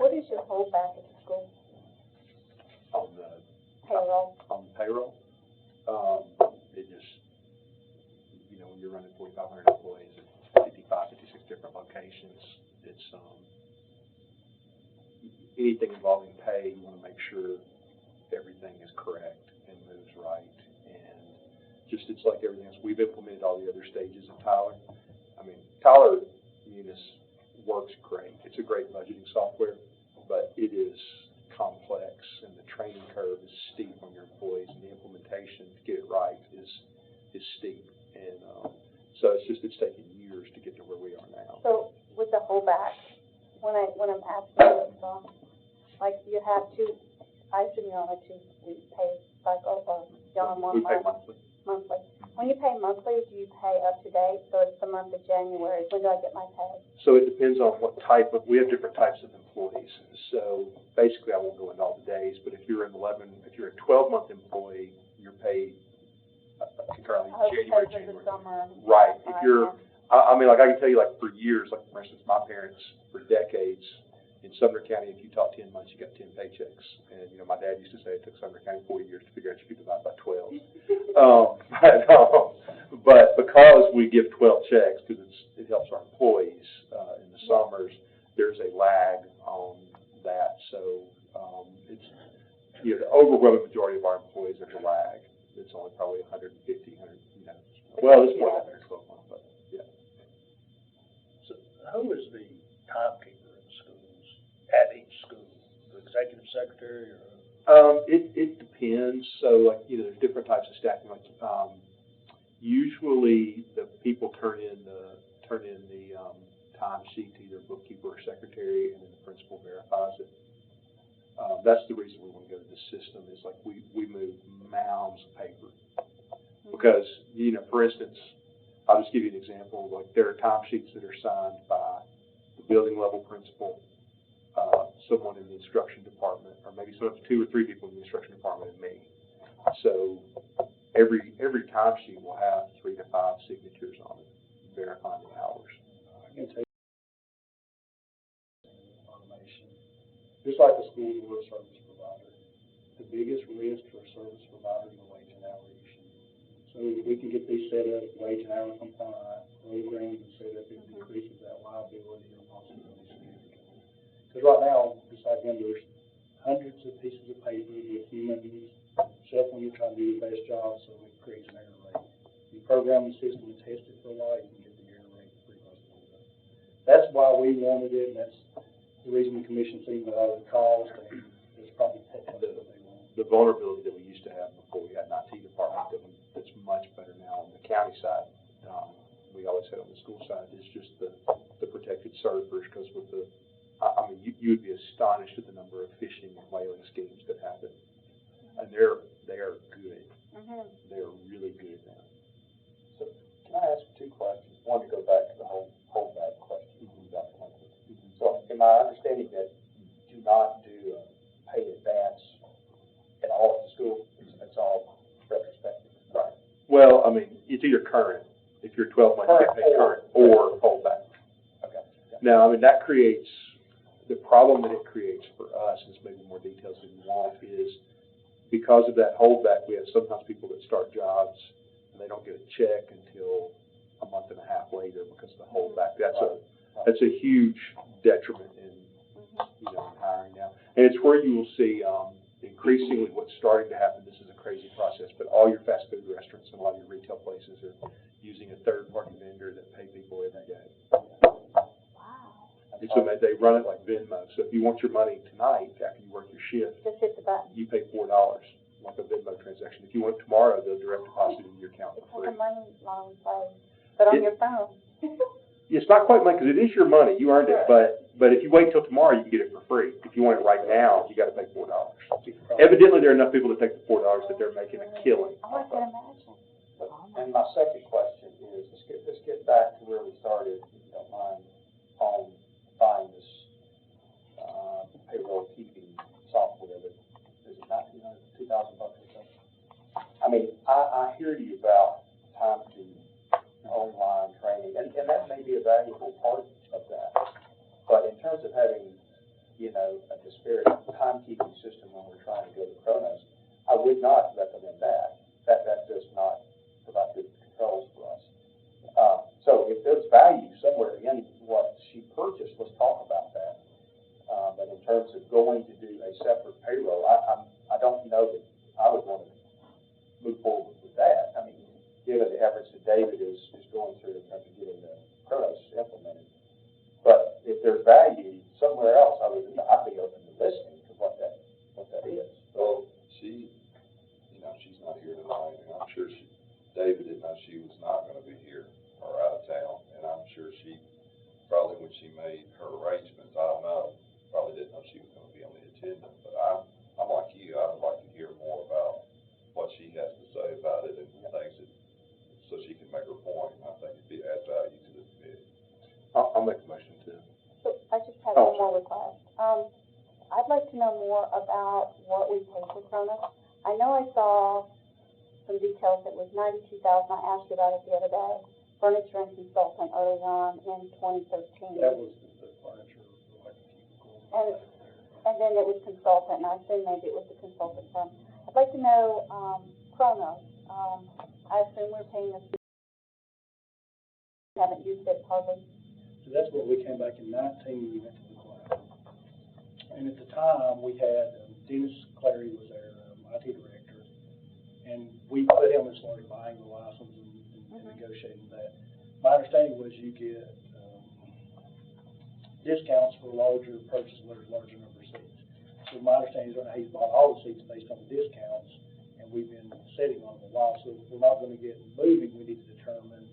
What is your holdback at the school? On the Payroll. On the payroll, it just when you're running 4,500 employees at 55, 56 different locations, it's anything involving pay. You want to make sure everything is correct and moves right, and it's like everything else. We've implemented all the other stages of Tyler. Tyler Munis works great. It's a great budgeting software, but it is complex, and the training curve is steep on your employees, and the implementation to get it right is steep. And so it's taken years to get to where we are now. So with the holdback, when I'm asking this, you have to, I assume you're on a 2-week pay cycle, or you're on 1 month? We pay monthly. Monthly. When you pay monthly, do you pay up to date? So it's the month of January. When do I get my pay? So it depends on what type of, we have different types of employees. So basically, I won't go into all the days, but if you're a 12-month employee, you're paid concurrently January. Right. If you're, I can tell you, for years, for instance, my parents, for decades, in Sumner County, if you taught 10 months, you got 10 paychecks. And, my dad used to say it took Sumner County 40 years to figure out you could divide by 12. But because we give 12 checks, because it helps our employees in the summers, there's a lag on that. So you know, the overwhelming majority of our employees are the lag. It's only probably 150, 100, you know. Well, it's more than 112 months, but yeah. So who is the timekeeper in the schools, at each school? The executive secretary or? It depends. So like, you know, there's different types of staffing. Like, usually the people turn in the time sheet to either bookkeeper or secretary, and then the principal verifies it. That's the reason we want to go to this system, is like we move mounds of paper. Because, you know, for instance, I'll just give you an example. Like, there are time sheets that are signed by the building level principal, someone in the instruction department, or maybe sometimes 2 or 3 people in the instruction department, and me. So every time sheet will have 3 to 5 signatures on it, verifying the hours. I can tell you information. Just like the school board service provider, the biggest risk for a service provider is the wage and hour issue. So if we can get these set up, wage and hour compliant, programs and set up, it decreases that liability or possibility significantly. Because right now, besides them, there's hundreds of pieces of paper with humans, except when you're trying to do your best job, so it creates an error rate. You program the system and test it for a while, you can get the error rate pretty close to zero. That's why we wanted it, and that's the reason the commission seen the cost, and it's probably what they want. The vulnerability that we used to have before we had an IT department that's much better now on the county side. We always had on the school side is just the protected servers, because with the, I mean, you would be astonished at the number of phishing and whaling schemes that happen, and they are good. They are really good now. So can I ask 2 questions? One, to go back to the whole holdback question. So am I understanding that you do not do a pay advance at all at the school? It's all retrospective. Right. Well, I mean, it's either current, if you're 12 months, you get paid current, or holdback. Okay. Yeah. Now, I mean, that creates, the problem that it creates for us, is maybe more details than you want, is because of that holdback, we have sometimes people that start jobs and they don't get a check until a month and a half later because of the holdback. That's a huge detriment in, you know, in hiring now. And it's where you will see, increasingly what's starting to happen. This is a crazy process, but all your fast food restaurants and a lot of your retail places are using a third-party vendor that pay people every day. And so they run it like Venmo. So if you want your money tonight, after you work your shift, Just hit the button. you pay $4, like a Venmo transaction. If you want it tomorrow, they'll direct deposit it in your account for free. It's like a money loan, but on your phone. It's not quite money, because it is your money. You earned it, but if you wait till tomorrow, you can get it for free. If you want it right now, you got to pay $4. Evidently, there are enough people that take the $4 that they're making a killing. I can imagine. And my second question is, let's get back to where we started, if you don't mind, on buying this payroll keeping software that is it $2,000 or something. I mean, I hear you about time to online training, and that may be a valuable part of that. But in terms of having, you know, a disparate timekeeping system when we're trying to go to Kronos, I would not recommend that. That does not provide good controls for us. So if there's value somewhere in what she purchased, let's talk about that. But in terms of going to do a separate payroll, I don't know that I would want to move forward with that. I mean, given the efforts that David is going through in terms of getting the Kronos implemented. But if there's value somewhere else, I'd be open to listening to what that is. Well, she's not here tonight, and I'm sure David didn't know she was not going to be here or out of town, and I'm sure she probably, when she made her arrangements, I don't know, probably didn't know she was going to be on the agenda. But I'm like you, I would like to hear more about what she has to say about it and things that, so she can make her point. I think it'd add value to the committee. I'll make a motion to. So I just have one more request. I'd like to know more about what we pay for Kronos. I know I saw some details that was $92,000. I asked you about it the other day. Furniture and consultant early on in 2013. That was the furniture, like And then it was consultant, and I assume maybe it was the consultant firm. I'd like to know, Kronos, I assume we're paying this, haven't used it hardly. So that's what we came back in 19, we went to the cloud. And at the time, we had Dennis Clary was their IT director, and we put him in started buying the license and negotiating that. My understanding was you get discounts for larger purchases, larger number of seats. So my understanding is right now he's bought all the seats based on the discounts, and we've been sitting on them a while. So if we're not going to get moving, we need to determine,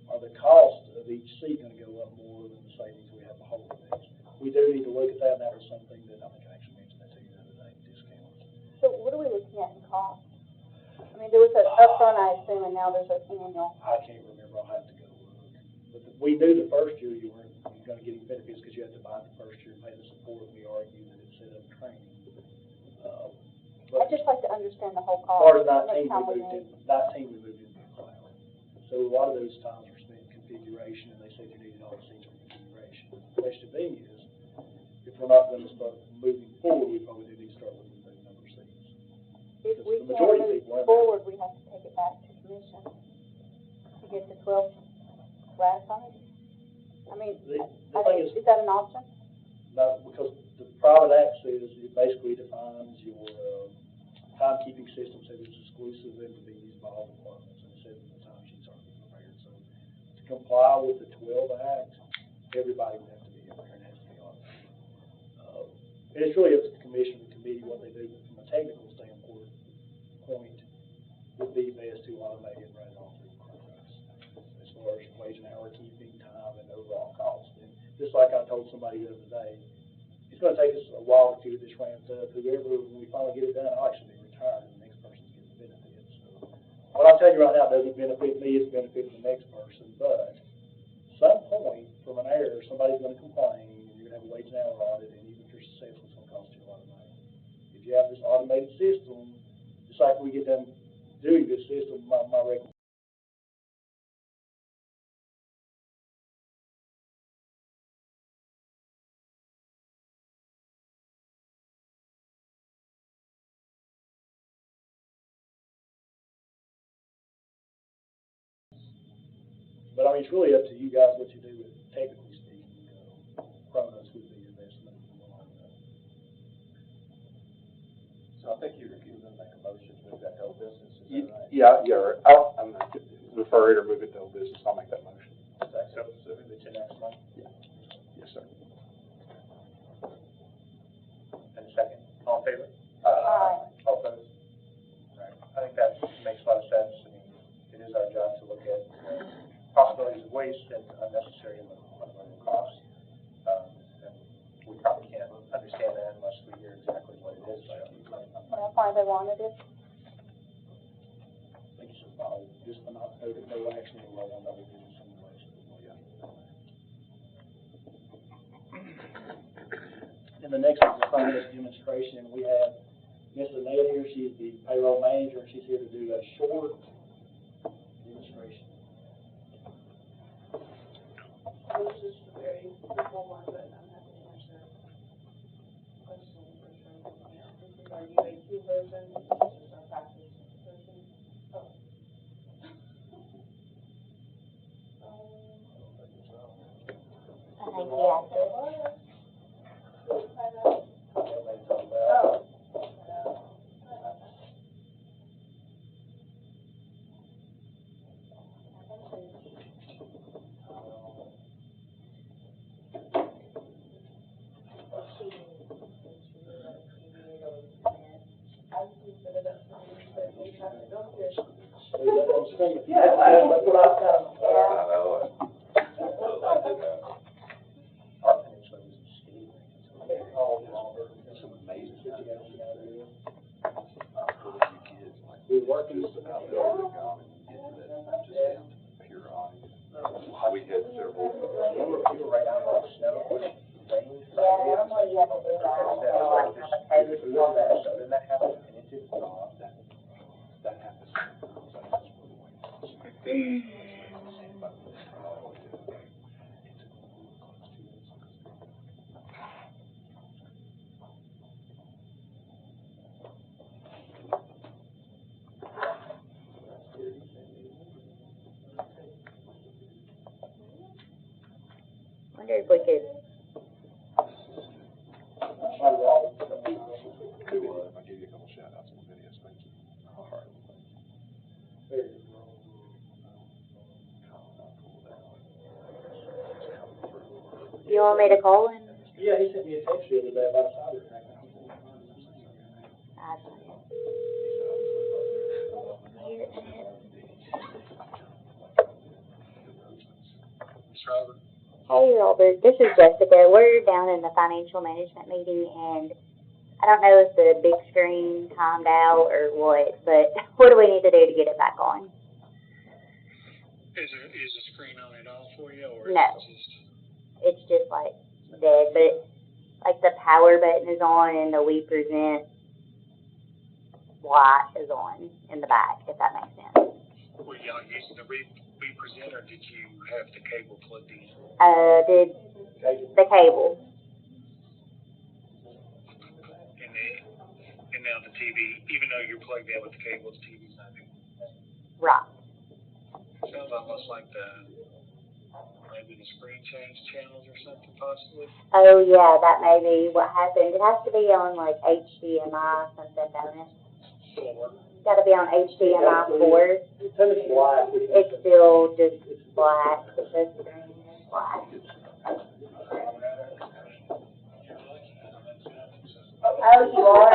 are the cost of each seat going to go up more than the savings we have the whole of these? We do need to look at that, and that was something that I think I actually mentioned that to you the other day, discounts. So what are we looking at in cost? I mean, there was an upfront, I assume, and now there's an annual. I can't remember, I'll have to go look. But we knew the first year you weren't going to get any benefits because you had to buy it the first year and pay the support. We argued that it set up training. I'd just like to understand the whole cost. Part of how much 19, time we moved into the cloud. So a lot of those times were spent in configuration, and they said you needed all the seats for configuration. The question being is, if we're not going to start moving forward, we probably do need to start looking at the number of seats. If we The can't majority of move people forward, we have to take it back to commission to get the 12 ratified. I mean, is that an option? No, because the private access, it basically defines your timekeeping system, so it's exclusive and to be used by all departments, and it says the timesheets are being prepared. So to comply with the 12 Act, everybody would have to be in there and has to be audited. And it's really up to the commission and committee what they do, but from a technical standpoint, would be best to automate it right on through contracts as far as wage and hour keeping, time, and overall cost. And just like I told somebody the other day, it's going to take us a while to get this ramped up. Whoever, when we finally get it done, I'll actually be retired, and the next person's getting the benefits. So what I'm telling you right now doesn't benefit me, it's benefiting the next person. But at some point, from an error, somebody's going to complain, and you're going to have a wage and hour audit, and even if you're successful, it's going to cost you a lot of money. If you have this automated system, just like we get done doing this system, my recommendation. But I mean, it's really up to you guys what you do with it, technically speaking. Chronos would be your best move in the long run. So I think you're going to make a motion to move that to old business, is that right? Yeah, I'm going to refer it or move it to old business, I'll make that motion. So move it to next month. Yes, sir. And second, all in favor? Aye. All opposed? All right, I think that makes a lot of sense. I mean, it is our job to look at possibilities of waste and unnecessary unavoidable costs. And we probably can't understand that unless we hear exactly what it is. Well, why they wanted it. I think it's about just for not taking no action in the on other business anyway. And the next is the process demonstration, and we have Ms. Annette here, she's the payroll manager, and she's here to do a short demonstration. This is a very simple one, but I'm happy to answer questions for sure. This is our UAQ version, this is our practice version. Oh. Yeah, that's what I've done. I know it. Our peninsula was a skating rink. It's amazing. We're working Just about building gone and get to that, just down to pure ice. We had several. You were right out in the snow, rain. Yeah, normally you have to do that. So then that happened, and it didn't thaw. That happens. Wonder if we could. By the way, me to call him? Yeah, he sent me a text the other day about cyber attack. Hey Robert, this is Jessica. We're down in the financial management meeting, and I don't know if the big screen timed out or what, but what do we need to do to get it back on? Is the screen on at all for you, or No. It's just like dead, but like the power button is on and the We Present light is on in the back, if that makes sense. Were y'all using the represent, or did you have the cable plugged in? Did the cable. And now the TV, even though you're plugged in with the cable, the TV's not doing it. Right. Sounds almost like maybe the screen changed channels or something possibly. Oh yeah, that may be what happened. It has to be on like HDMI something, don't it? 4. Got to be on HDMI 4. It's black. It's still just black. The screen is black. Oh, you are?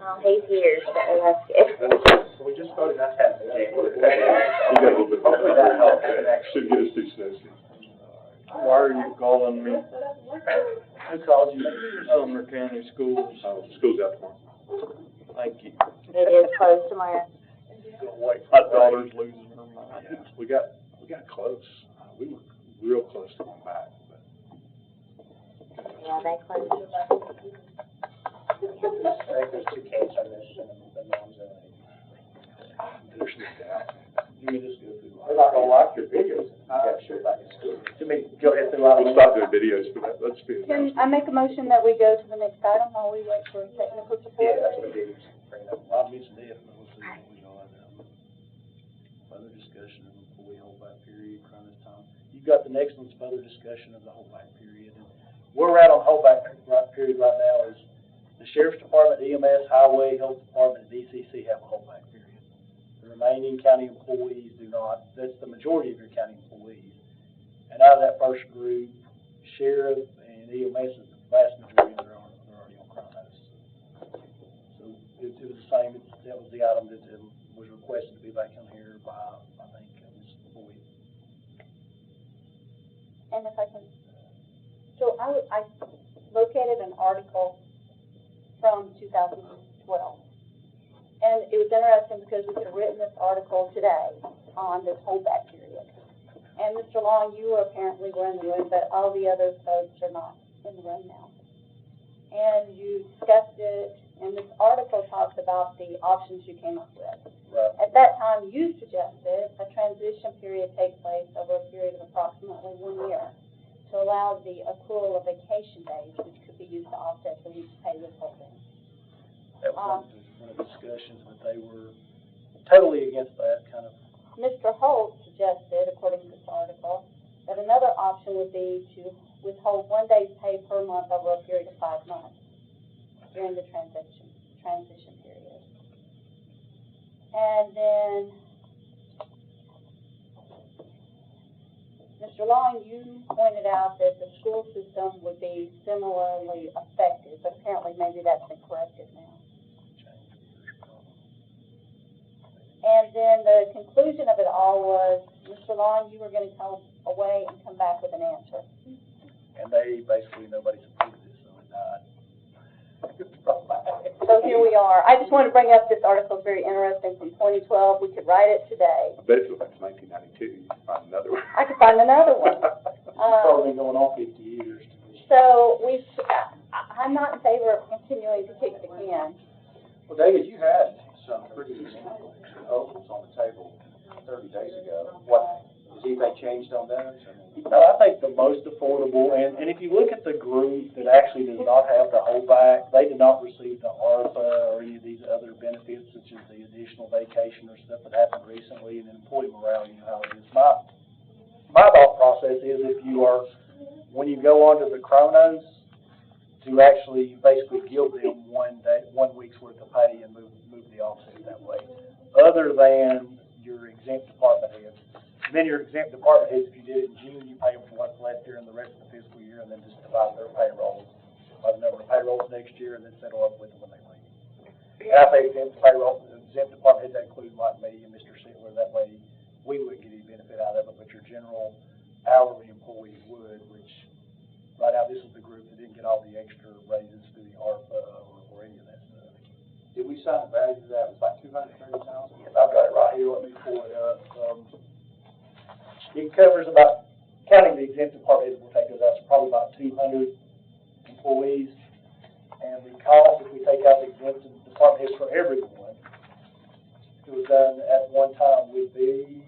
Oh, he's here, so that's good. So we just voted not to have the table. You got a little bit more. Hopefully that helps. Should get us through Snowsky. Why are you calling me? Who called you? Sumner County Schools. School's out tomorrow. Thank you. It is closed tomorrow. My daughter's losing her mind. Yeah, we got close. We were real close to going back. Yeah, they closed. I think there's 2 cases on this, and the norms are like. There's no doubt. They're not gonna like your videos. Yeah, sure, back in school. To me, go ahead through all of We'll them. stop doing videos for that. Let's be. Can I make a motion that we go to the next item while we wait for technical support? Yeah, that's what it is. I'll mention it, but we'll see what we got. Further discussion before we hold back period, crunch time. You've got the next one's further discussion of the holdback period. And where we're at on holdback period right now is the Sheriff's Department, EMS, Highway, Health Department, and DCC have a holdback period. The remaining county employees do not. That's the majority of your county employees. And out of that first group, Sheriff and EMS is the vast majority of them are already on crime notice. So it was the same. That was the item that was requested to be back on here by, I think, Ms. Boyd. And if I can, so I located an article from 2012. And it was interesting because we could have written this article today on this holdback period. And Mr. Long, you apparently were in the room, but all the other folks are not in the room now. And you discussed it, and this article talks about the options you came up with. Right. At that time, you suggested a transition period take place over a period of approximately 1 year to allow the accrual of vacation days, which could be used to offset the week's pay withholding. That was one of the discussions, but they were totally against that kind of. Mr. Holt suggested, according to this article, that another option would be to withhold 1 day's pay per month over a period of 5 months during the transition period. And then, Mr. Long, you pointed out that the school system would be similarly affected, but apparently maybe that's been corrected now. And then the conclusion of it all was, Mr. Long, you were going to go away and come back with an answer. And they basically, nobody supported it, so it died. So here we are. I just want to bring up this article. It's very interesting from 2012. We could write it today. I bet if it was 1992, you could find another one. I could find another one. Probably been going on 50 years. So I'm not in favor of continuing to kick the can. Well, David, you had some pretty proposals on the table 30 days ago. What, has anything changed on those? No, I think the most affordable, and if you look at the group that actually does not have the holdback, they did not receive the ARPA or any of these other benefits, such as the additional vacation or stuff that happened recently, and then employee morale, you know how it is. My thought process is if you are, when you go onto the chronos, to actually basically give them 1 week's worth of pay and move the offset that way. Other than your exempt department heads, And then your exempt department heads, if you did it in June, you pay them for what's left during the rest of the fiscal year, and then just divide their payrolls by the number of payrolls next year, and then settle up with them when they leave. And I say exempt department heads, that include like me and Mr. Sittler, that way we wouldn't get any benefit out of it, but your general hourly employees would, which right now this is the group that didn't get all the extra raises through the ARPA or any of that stuff. Did we sign the value of that? It was like $230,000? Yes, I've got it right here, let me pull it up. It covers about, counting the exempt department heads, we'll take those out, it's probably about 200 employees. And the cost, if we take out the exempt department heads for everyone, if it was done at one time, would be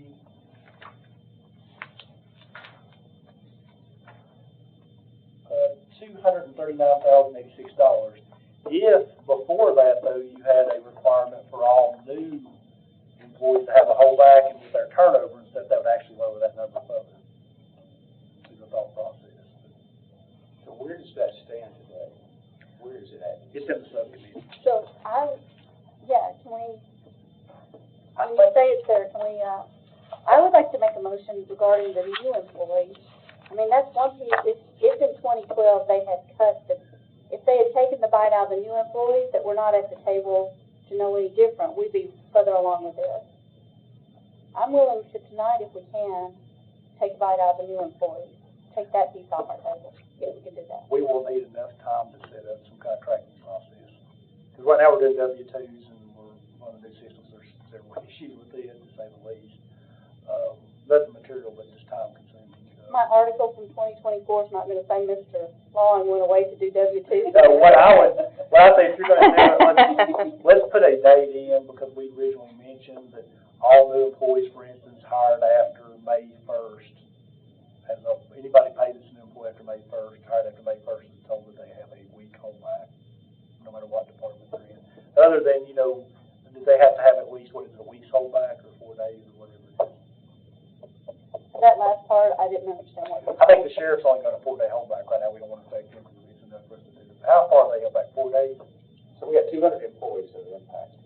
$239,086. If before that, though, you had a requirement for all new employees to have a holdback and with their turnover and stuff, that would actually lower that number further. Through the thought process. So where does that stand today? Where is it at? It's in the subcommittee. So can we, when you say it's there, can we, I would like to make a motion regarding the new employees. I mean, that's one piece, if in 2012 they had cut if they had taken the bite out of the new employees that were not at the table to know any different, we'd be further along with this. I'm willing to tonight, if we can, take a bite out of the new employees, take that piece off our table. Yes, we can do that. We will need enough time to set up some kind of tracking process. Because right now we're doing W-2s and we're running new systems. There's several issues with it, to say the least. Nothing material, but just time consuming. My article from 2024 is not going to say Mr. Long went away to do W-2. So what I say, if you're going to do it, let's put a date in, because we originally mentioned that all new employees, for instance, hired after May 1st, anybody paid as an employee after May 1st, hired after May 1st, is told that they have a week holdback, no matter what department they're in. Other than, they have to have at least, a week's holdback or 4 days or whatever it is. That last part, I didn't understand what you I think the sheriff's only got a 4-day holdback right now. We don't want to affect him because it's enough for us to do it. How far are they held back? 4 days? So we got 200 employees that are impacted.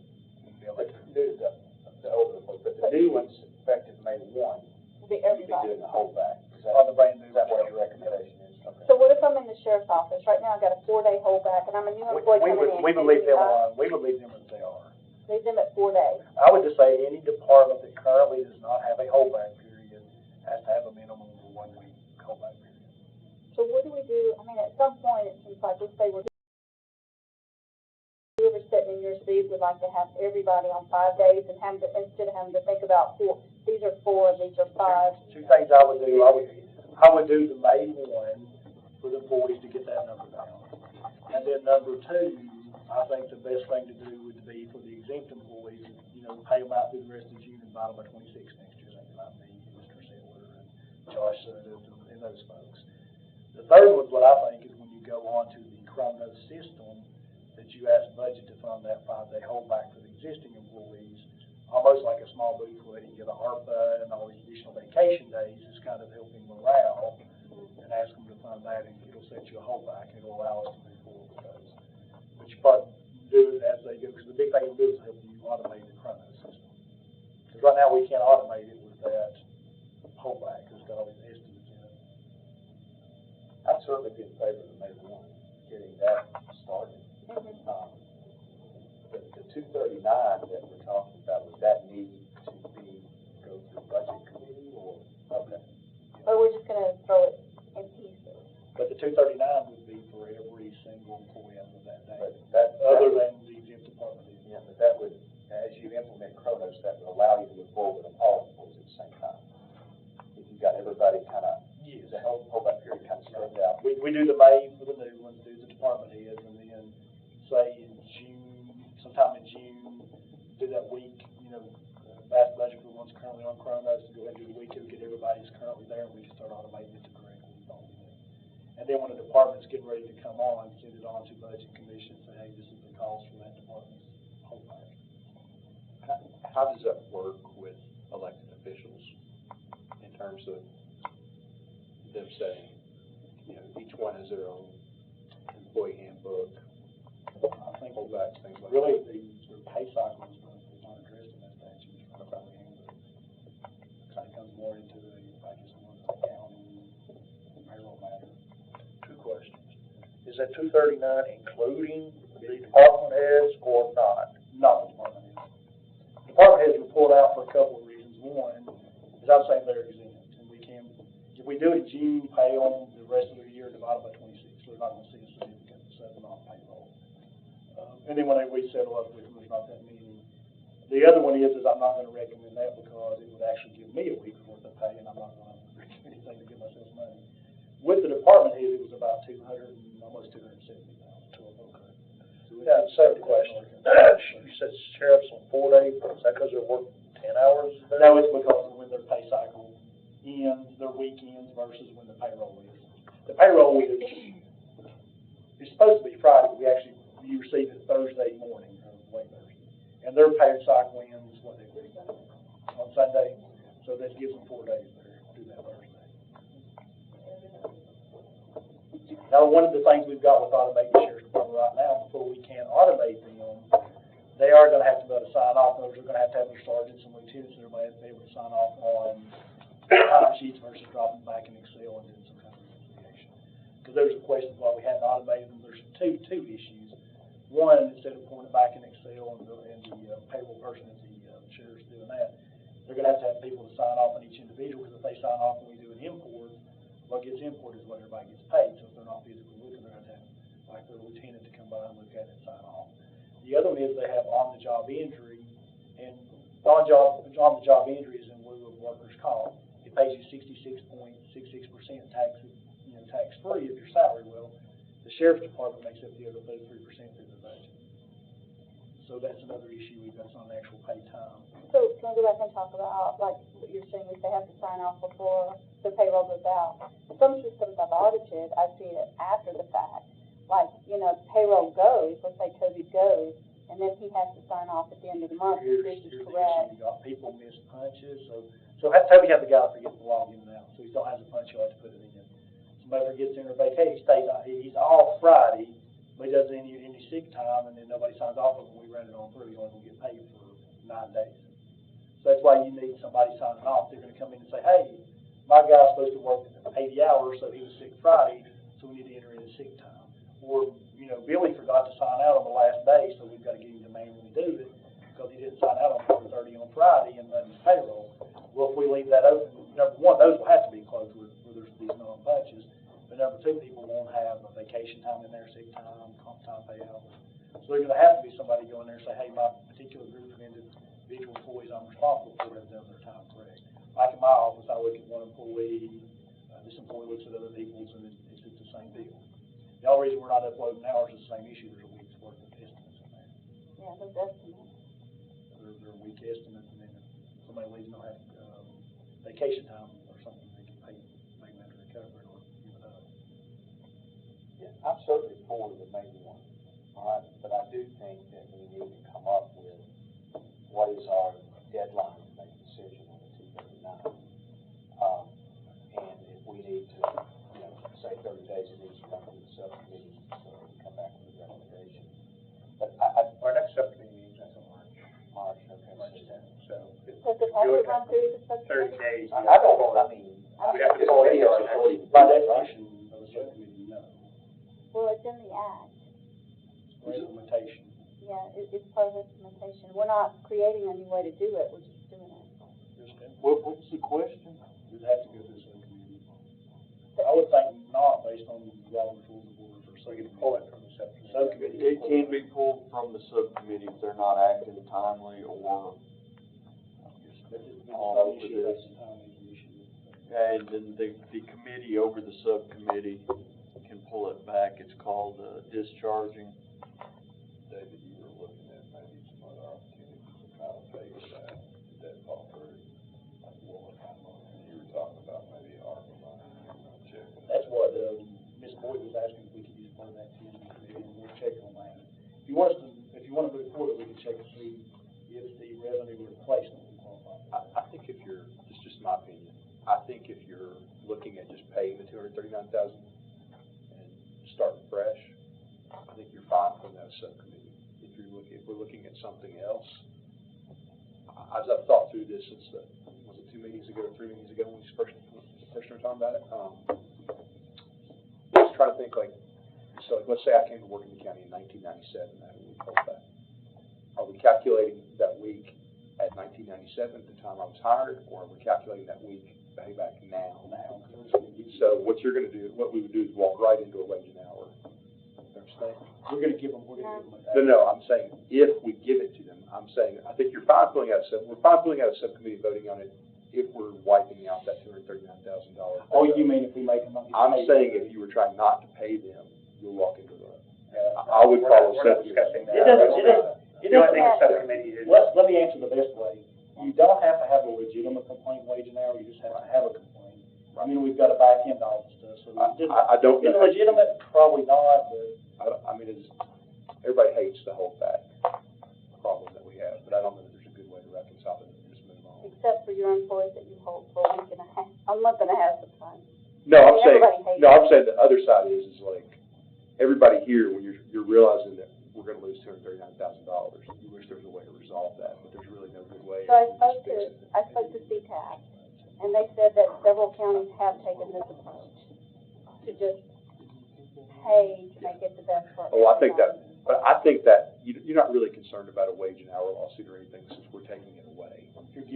The older employees, but the new ones effective May 1, will be you'll be everybody. doing the holdback. On the brand new. Is that what your recommendation is? Okay. So what if I'm in the sheriff's office? Right now I've got a 4-day holdback and I'm a new employee coming in. We would leave them alone. We would leave them as they are. Leave them at 4 days. I would just say any department that currently does not have a holdback period has to have a minimum of a 1-week holdback period. So what do we do? I mean, at some point, it seems like, let's say whoever's sitting in your seat would like to have everybody on 5 days and instead of having to think about 4, these are 4, these are 5. Two things I would do. I would do the May 1 for the employees to get that number down. And then number 2, I think the best thing to do would be for the exempt employees, pay them out through the rest of June and buy them by 26 next year, like me, Mr. Sittler, and Josh and those folks. The third one, what I think, is when you go on to the Chronos system, that you ask budget to fund that 5-day holdback for the existing employees, almost like a small booth where they can get a ARPA and all these additional vacation days, is kind of helping morale, and ask them to fund that, and it'll set you a holdback, and it'll allow us to move forward with those. But you probably do it as they go, because the big thing it'll do is help you automate the Chronos system. Because right now we can't automate it with that holdback, because it's got all these estimates in it. I'd certainly be in favor of May 1, getting that started. The 239 that we're talking about, would that need to go through budget committee or? Okay. Or we're just going to throw it in pieces? But the 239 would be for every single employee as of that day. But Other than the exempt department. Yeah, but that would, as you implement Chronos, that would allow you to move forward with all employees at the same time. If you've got everybody kind of, the whole that period kind of spread out. We do the May for the new ones, do the department heads, and then say in June, sometime in June, do that week, vast budget for the ones currently on Chronos, to go ahead and do the week to get everybody who's currently there, and we can start automating it to correctly. And then when the department's getting ready to come on, send it on to budget commission and say, hey, this is the cost for that department's holdback. How does that work with elected officials in terms of them saying, each one has their own employee handbook, I think holdbacks, things like really that? the pay cycle is not addressed in that statute. So kind of comes more into the, I guess, more of the accounting, payroll matter. Two questions. Is that 239 including the department heads or not? Not the department heads. Department heads were pulled out for a couple of reasons. One, is I'm saying they're exempt, and we can, if we do it in June, pay them the rest of the year divided by 26, so they're not gonna see a significant settlement on payroll. And then when we settle up with them, there's not that many. The other one is I'm not gonna recommend that because it would actually give me a week's worth of pay, and I'm not gonna recommend anything to give myself money. With the department head, it was about 200 and almost 270,000 to a low cut. Yeah, second question. You said sheriff's on 4 days, is that because they're working 10 hours a day? No, it's because of when their pay cycle ends, their weekends versus when the payroll is. The payroll is, it's supposed to be Friday, but you receive it Thursday morning, or late Thursday. And their pay cycle ends, what they do, on Sunday, so that gives them 4 days there, do that Thursday. Now, one of the things we've got with automating the sheriff's department right now, before we can automate them, they are gonna have to be able to sign off, those are gonna have to have their sergeants and lieutenants, and everybody have to be able to sign off on time sheets versus dropping back in Excel and doing some kind of reconciliation. Because there's a question of why we hadn't automated them, there's two issues. One, instead of pulling it back in Excel and the payroll person is the sheriff's doing that, they're gonna have to have people to sign off on each individual, because if they sign off and we do an import, what gets imported is what everybody gets paid, so if they're not physically looking, they're gonna have like their lieutenant to come by and look at it and sign off. The other one is they have on-the-job injury, and on-the-job injury is in lieu of workers' comp. It pays you 66.66% tax-free if your salary. Well, the sheriff's department makes up the other 33% through the budget. So that's another issue we've got on actual pay time. So can we go back and talk about, like, what you're saying is they have to sign off before the payroll goes out? Some systems I've audited, I see it after the fact. Like, payroll goes, let's say Toby goes, and then he has to sign off at the end of the month, if this is correct. You got people miss punches, so Toby had the guy forget to log in and out, so he still has a punch, you have to put it in. Somebody forgets in their vacation, he's off Friday, but he doesn't any sick time, and then nobody signs off on him, we run it on through, he only gonna get paid for 9 days. So that's why you need somebody signing off. They're gonna come in and say, hey, my guy's supposed to work 80 hours, so he was sick Friday, so we need to enter in his sick time. Or, Billy forgot to sign out on the last day, so we've got to get him to manually do it, because he didn't sign out on 4:30 on Friday and run his payroll. Well, if we leave that open, number one, those will have to be closed where there's these non-punches, but number two, people won't have a vacation time in there, sick time, comp time payout. So there's gonna have to be somebody go in there and say, hey, my particular group of individual employees I'm responsible for have done their time correct. Like in my office, I look at one employee, this employee looks at other people's, and it's the same deal. The only reason we're not uploading hours is the same issue, there's a week's worth of estimates in there. Yeah, those estimates. They're a week estimates, and then if somebody leaves and don't have, vacation time or something, they can pay, make them have to recover it or give it up. Yeah, I'm certainly for the main one, all right, but I do think that we need to come up with what is our deadline to make a decision on the 239. And if we need to, say 30 days, it needs to run through the subcommittee, so we can come back with a recommendation. But Our next subcommittee meeting is until March. okay. March 10th, so. Does it have to run through the subcommittee? 30 days. I don't know, We have to it's go already in on our our next- By definition of a subcommittee, no. Well, it's in the act. It's implementation. Yeah, it's part of implementation. We're not creating a new way to do it, we're just doing it. What's the question? Does it have to go through subcommittee? I would think not, based on Robert's rules of order for So we can subcommittee. pull it from the subcommittee. It can be pulled from the subcommittee if they're not acting timely or all over this. And then the committee over the subcommittee can pull it back. It's called discharging. David, you were looking at maybe some other opportunities to kind of pay for that, did that fall through? Like what kind of, you were talking about maybe ARPA money, check. That's what, Ms. Boyd was asking if we could use part of that activity committee, and we'll check on that. If you want to move forward, we can check and see if the revenue replacement will qualify. I think if you're, it's just my opinion, I think if you're looking at just paying the $239,000 and starting fresh, I think you're fine from that subcommittee. If we're looking at something else, as I've thought through this since was it 2 meetings ago, 3 meetings ago, when we first started talking about it. Just trying to think like, so let's say I came to work in the county in 1997, I had a week hold back. Are we calculating that week at 1997 at the time I was hired, or are we calculating that week back now? So what you're gonna do, what we would do is walk right into a wage an hour. Understand? We're gonna give them. No, I'm saying if we give it to them, I'm saying, I think you're fine filling out we're fine filling out a subcommittee voting on it if we're wiping out that $239,000. Oh, you mean if we make them? I'm saying if you were trying not to pay them, you'll walk into the, I would follow We're not subcommittee. discussing that. It The only doesn't thing the have to. subcommittee is. Let me answer the best way. You don't have to have a legitimate complaint wage an hour, you just have to have a complaint. I mean, we've got to back into all this stuff, so. I don't. Is it legitimate? Probably not, but. I mean, everybody hates the holdback problem that we have, but I don't know that there's a good way to reconcile it and just move on. Except for your employees that you hold for a week and a month and a half sometimes. No, I'm saying, Everybody hates no, I'm saying the other side is like, everybody here, when you're realizing that we're gonna lose $239,000, you wish there was a way to resolve that, but there's really no good way. So I spoke to CTAC, and they said that several counties have taken this approach to just pay to make it the best for. Oh, I think that, but I think that you're not really concerned about a wage and hour lawsuit or anything since we're taking it away. If you're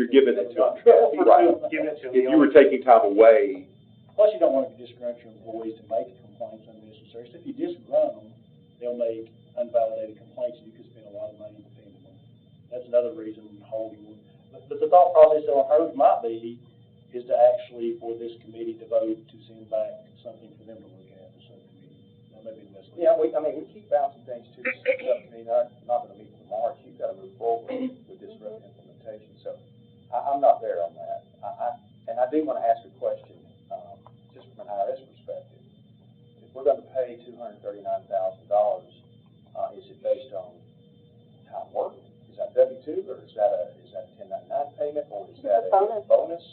giving it to them, right. If you were taking time away. Plus, you don't want to discourage your employees to make complaints unnecessary. So if you disgruntle them, they'll make unvalidated complaints, and you could spend a lot of money defending them. That's another reason holding them. But the thought process on hers might be is to actually, for this committee to vote to send back something for them to look at, the subcommittee. That may be the best way. Yeah, we keep bouncing things to the subcommittee, not gonna meet till March, you've gotta move forward with this implementation, so I'm not there on that. And I do wanna ask a question, just from an IRS perspective. If we're gonna pay $239,000, is it based on time worked? Is that W-2, or is that a 1099 payment, or is that a bonus?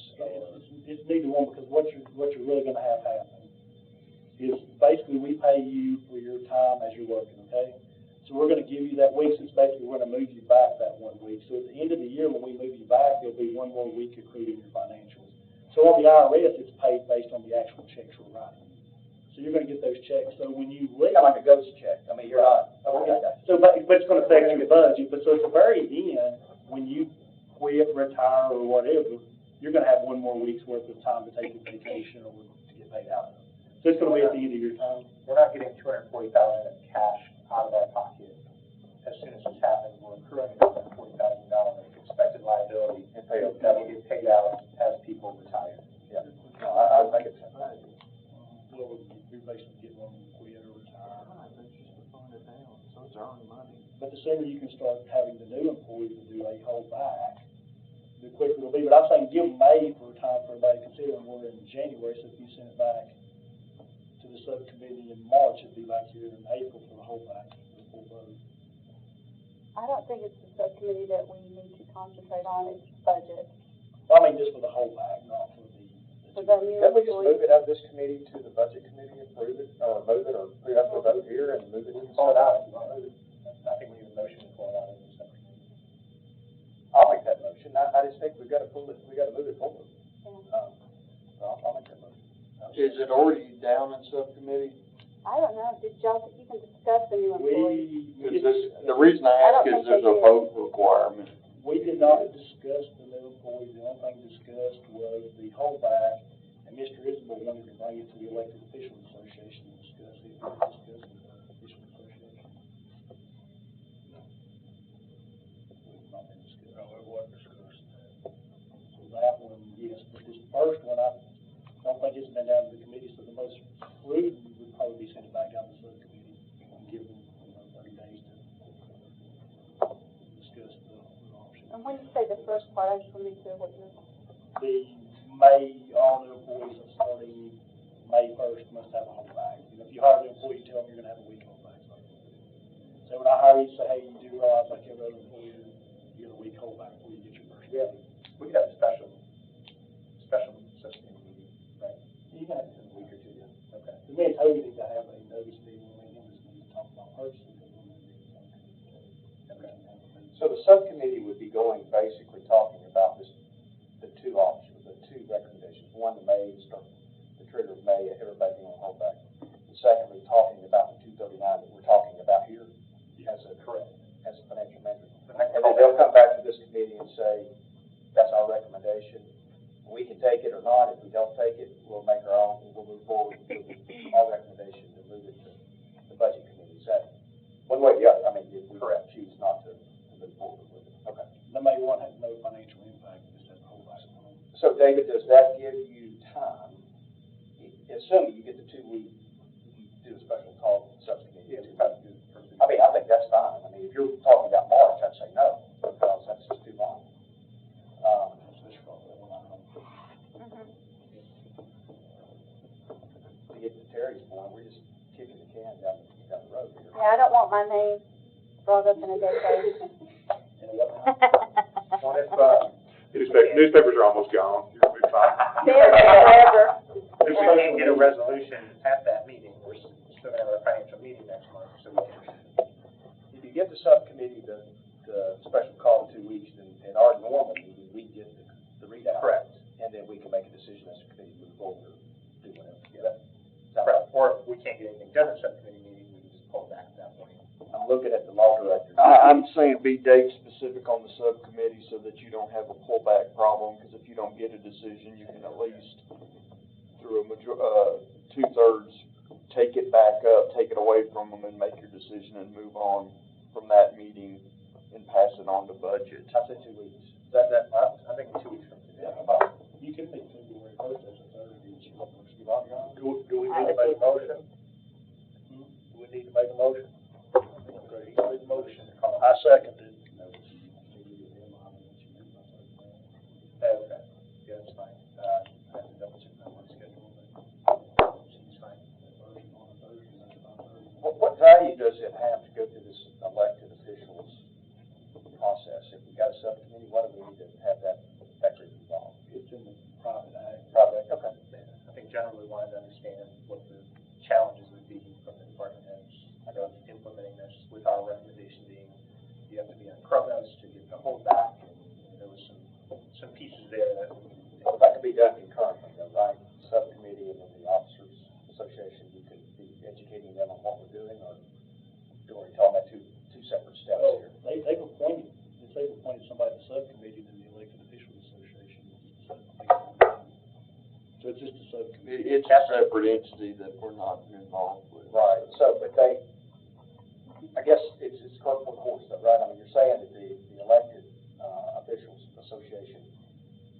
It's neither one, because what you're really gonna have happen is basically we pay you for your time as you're working, okay? So we're gonna give you that week, so it's basically we're gonna move you back that 1 week. So at the end of the year, when we move you back, there'll be 1 more week accrued in your financials. So on the IRS, it's paid based on the actual checks we're writing. So you're gonna get those checks, so when you leave. Kind of like a ghost check, I mean, you're not, okay. So, but it's gonna affect your budget, but so at the very end, when you quit, retire, or whatever, you're gonna have 1 more week's worth of time to take your vacation or to get paid out of it. So it's gonna be at the end of your time. We're not getting $240,000 in cash out of our pocket. As soon as this happens, we're accruing $240,000 expected liability that will get paid out as people retire. Yeah, no, I get that. Well, you're basically getting one quit or retire. So it's earning money. But the sooner you can start having the new employees to do a holdback, the quicker it'll be. But I'm saying give May for time for everybody to consider, and we're in January, so if you send it back to the subcommittee in March, it'd be back here in April for the holdback, the full vote. I don't think it's the subcommittee that we need to concentrate on, it's budget. I mean, just for the holdback, not for the. For the new Can we just employees. move it out of this committee to the budget committee and prove it, or move it, or put it up for vote here and move it in? Pull it out. I think we need a motion to pull it out of the subcommittee. I'll make that motion, I just think we gotta move it forward. Yeah. I'll make that motion. Is it already down in subcommittee? I don't know, did y'all even discuss the new employees? The reason I ask is there's a vote requirement. We did not discuss the new employees, the only thing discussed was the holdback, and Mr. Isabel wanted to bring it to the elected officials association and discuss it, we discussed it with the official association. It's not been discussed. No, it wasn't discussed. So that one, yes, but this first one, I don't think it's been down to the committee, so the most prudent would probably be sent it back down to the subcommittee and give them, 30 days to discuss the option. And when you say the first part, I just want to be clear what you're. All new employees starting May 1st must have a holdback. If you hire an employee, you tell them you're gonna have a week holdback. So when I hire you, say, hey, you do realize like every other employee, you get a week holdback before you get your first. Yeah, we could have a special subcommittee meeting, right? You can have it in a week or two, yeah. Okay. Me and Toby need to have a notice meeting, me and him just need to talk about purchasing. So the subcommittee would be going, basically talking about this one, the May, the trigger of May, everybody being on holdback. And secondly, talking about the 239 that we're talking about here as a financial measure. And then they'll come back to this committee and say, that's our recommendation. We can take it or not. If we don't take it, we'll make our own, we'll move forward with our recommendation to move it to the budget committee. Is that one way or the other? I mean, if we choose not to move forward with it. Okay. That may one have no financial impact, just as a whole life. So David, does that give you time, assuming you get the 2 week, you do a special call subcommittee? I mean, I think that's fine. I mean, if you're talking about March, I'd say no, because that's just too long. To get to Terry's point, we're just kicking the can down the road here. Yeah, I don't want my name brought up in a decade. What if, Newspapers are almost gone. You're gonna be fine. Forever. if we can't get a resolution at that meeting, we're still gonna have a financial meeting next month, so we can. If you get the subcommittee the special call in 2 weeks, then in our normal meeting, we get the readout. Correct. And then we can make a decision as a committee to move forward or do whatever. Yeah, Correct. Or if we can't get anything done at subcommittee meeting, we can just pull back at that point. I'm looking at the law director. I'm saying be date specific on the subcommittee so that you don't have a pullback problem, because if you don't get a decision, you can at least, through a two-thirds, take it back up, take it away from them and make your decision and move on from that meeting and pass it on to budget. I said 2 weeks. I think 2 weeks from today. You can make February 1st as a Thursday. Do we need to make a motion? Do we need to make a motion? Okay, he made a motion. I second it. Okay, yeah, that's fine. I have to double check my schedule, but seems fine. What value does it have to go through this elected officials process? If we got a subcommittee, why do we need to have that group involved? It's in the private act. Private, okay. I think generally we wanted to understand what the challenges would be from the department heads of implementing this, with our recommendation being you have to be on Chronos to get the hold back, and there was some pieces there that we can. Well, that could be done concurrently, though, right? Subcommittee and then the officers association, you could be educating them on what we're doing, or doing, talking about two separate steps Oh, here. they've appointed somebody to the subcommittee, then the elected officials association. So it's just a subcommittee. It's a separate entity that we're not involved with. Right, so, but I guess it's close for the horse, though, right? I mean, you're saying that the elected officials association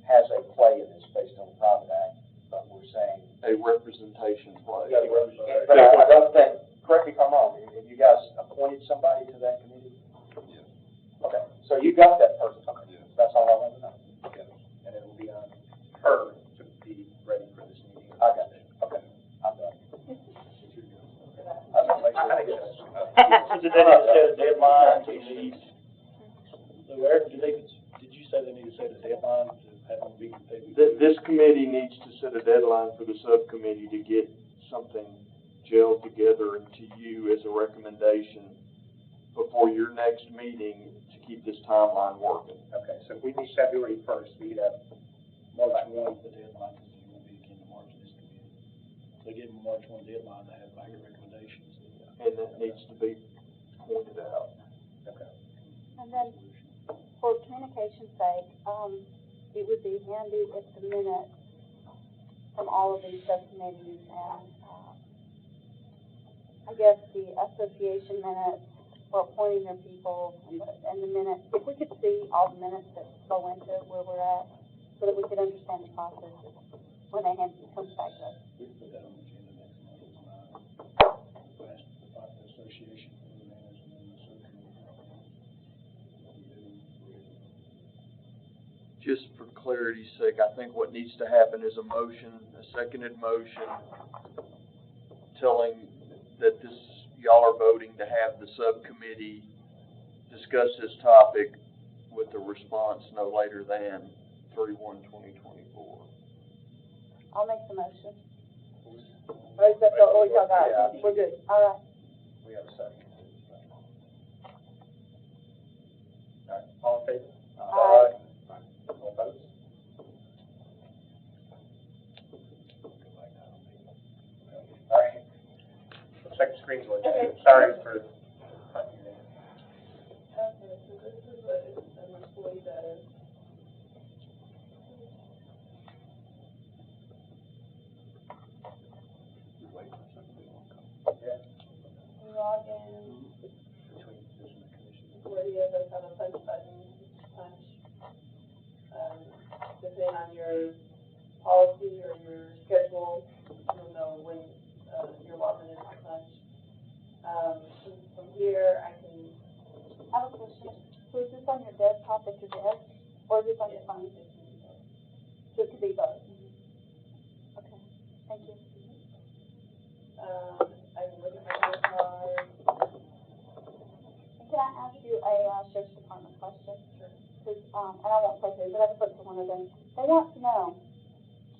has a play in this based on the private act, but we're saying. A representation play. But I don't think, correct me if I'm wrong, have you guys appointed somebody to that committee? Yes. Okay, so you got that person, okay, Yes. that's all I want to know. Okay. And it will be on her to be ready for this meeting. I got it, okay, I'm done. I think so. So did they need to set a deadline to leave? So Eric, did you say they need to set a deadline to have them be competitive? This committee needs to set a deadline for the subcommittee to get something gelled together and to you as a recommendation before your next meeting to keep this timeline working. Okay, so if we meet February 1st, we could have March 1 is the deadline, because you won't be again in March of this committee. So give them a March 1 deadline to have back your recommendations. And that needs to be pointed out. Okay. And then, for communication's sake, it would be handy if the minutes from all of these subcommittees and, I guess the association minutes for appointing their people and the minutes, if we could see all the minutes that go into where we're at, so that we could understand the process when they comes back to us. We can put that on the agenda next month. Ask the association for the minutes and then the subcommittee. Just for clarity's sake, I think what needs to happen is a motion, a seconded motion, telling that y'all are voting to have the subcommittee discuss this topic with a response no later than 3/1/2024. I'll make the motion. Or is that all y'all got? Yeah. We're good, all right. We have a second. All right, all in favor? Aye. All opposed? screen's working. Sorry for cutting you there. Okay, so this is what an employee does. Yeah. We log in, where he does have a punch button, punch. Depending on your policy or your schedule, you'll know when, you're logging in to punch. From here, I can. I have a question. So is this on your desktop at your desk, or is this on your phone? So it could be both. Okay, thank you. I can look at my time card. And can I ask you a sheriff's department question? Sure. Because, and I won't say who, but I just looked at one of them. They want to know,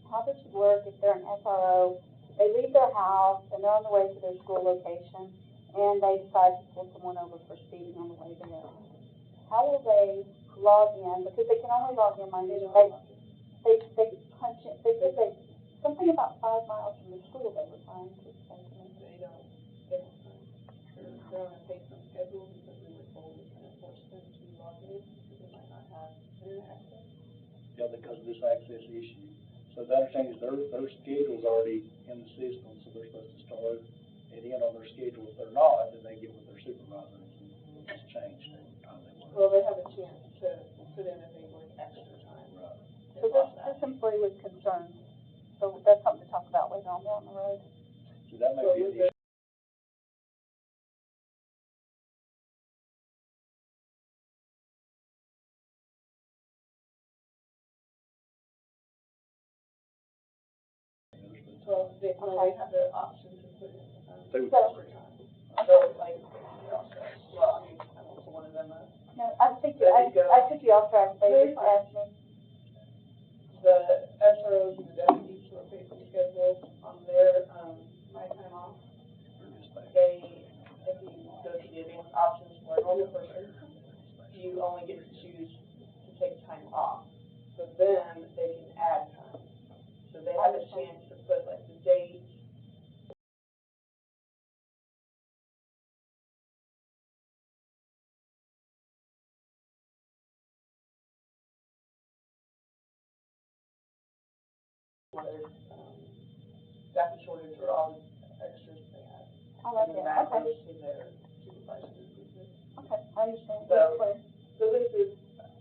how does it work if they're an SRO, they leave their house and they're on the way to their school location, and they decide to pull someone over for speeding on the way there? How will they log in? Because they can only log in Monday. They punch it, they said they, something about 5 miles from the school they were trying to explain to me. They don't, they're on a pay-some schedule because we were told we can enforce them to log in because they might not have internet access. Yeah, because of this access issue. So the understanding is their schedule's already in the system, so they're supposed to start it in on their schedule. If they're not, then they get with their supervisor and it's changed every time they work. Well, they have a chance to put in if they work extra time. Right. So this employee was concerned, so that's something to talk about later on down the road. So that may be an issue. Well, they only have the option to put in, They would- extra time. So, like, well, I mean, I won't put one of them up. No, I took you off track, they just asked me. The SROs and the deputies who are paid for the schedule on their, my time off, they, if you go to the advanced options for a normal person, you only get to choose to take time off. So then they can add time. So they have a chance to put like the date. Whether, staff shortage or all the extras they have. I like And then that, that okay, goes to their supervisor. okay, I understand. So- Clear. So this is,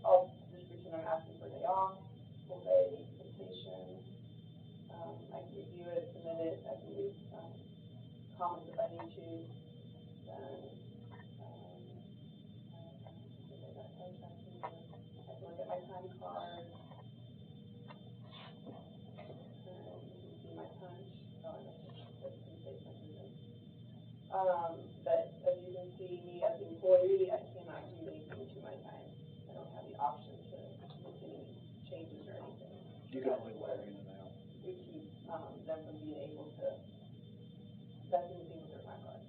I'll just pretend I'm asking for a day off, full day vacation. I can review it, submit it, I can leave, comments if I need to. Then, I can look at my time card. And you can see my punch. That's gonna say something. But as you can see, me as an employee, I cannot do anything to my time. I don't have the option to make any changes or anything. You can only log in and out. We keep, them from being able to, that's anything with their time card.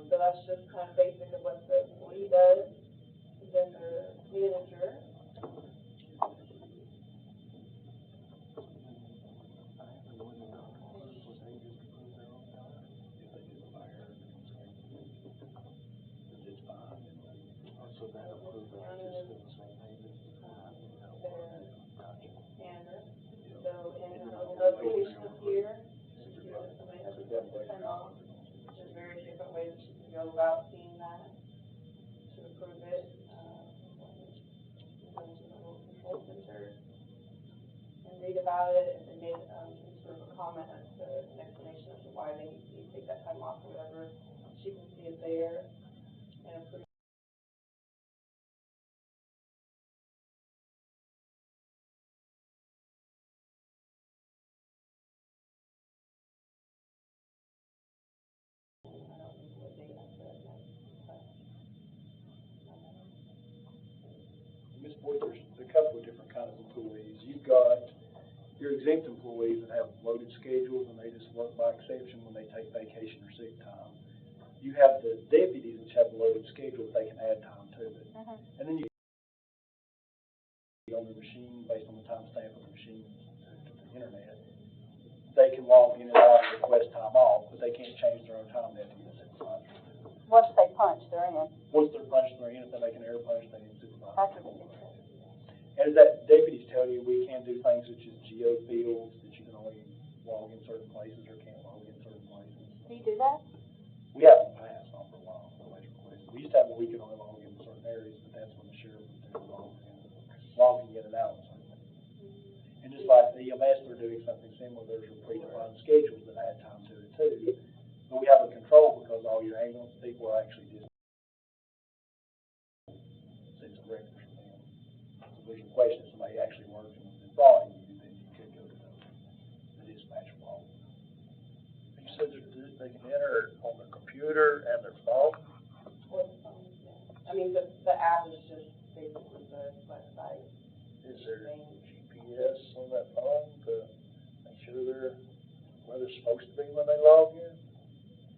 So that's just kind of basic of what the employee does. Then their manager. So that approved Their manager. So in the notification up here, somebody has a time off. There's various different ways that you can go about seeing that to approve it. Go to the little control center and read about it, and they made, sort of a comment as to an explanation as to why they need to take that time off or whatever. She can see it there and approve. Ms. Boyd, there's a couple of different kinds of employees. You've got your exempt employees that have loaded schedules and they just work by exception when they take vacation or sick time. You have the deputies which have a loaded schedule, they can add time to it. And then you on the machine, based on the timestamp of the machine to the internet, they can log in and out and request time off, but they can't change their own time, they have to get a supervisor. Once they punch, they're in. Once they're punched, they're in, if they make an error punch, they need a supervisor. That's what And as that deputy's telling you, we can do things such as geo fields, that you can only log in certain places or can't log in certain places. Do you do that? We haven't passed on for a while, for always requests. We used to have where we could only log in certain areas, but that's when the sheriff was doing logging in and out. And just like the EMS, they're doing something similar, there's your predefined schedules that add time to it too. But we have a control because all your ambulance people are actually just sets of records from them. So if there's a question, somebody actually working and frauding you, then you could go to the dispatch log. You said they can enter on their computer and their phone? Or the phone, yeah. I mean, the app is just basically the website. Is there GPS on that phone to make sure they're where they're supposed to be when they log in?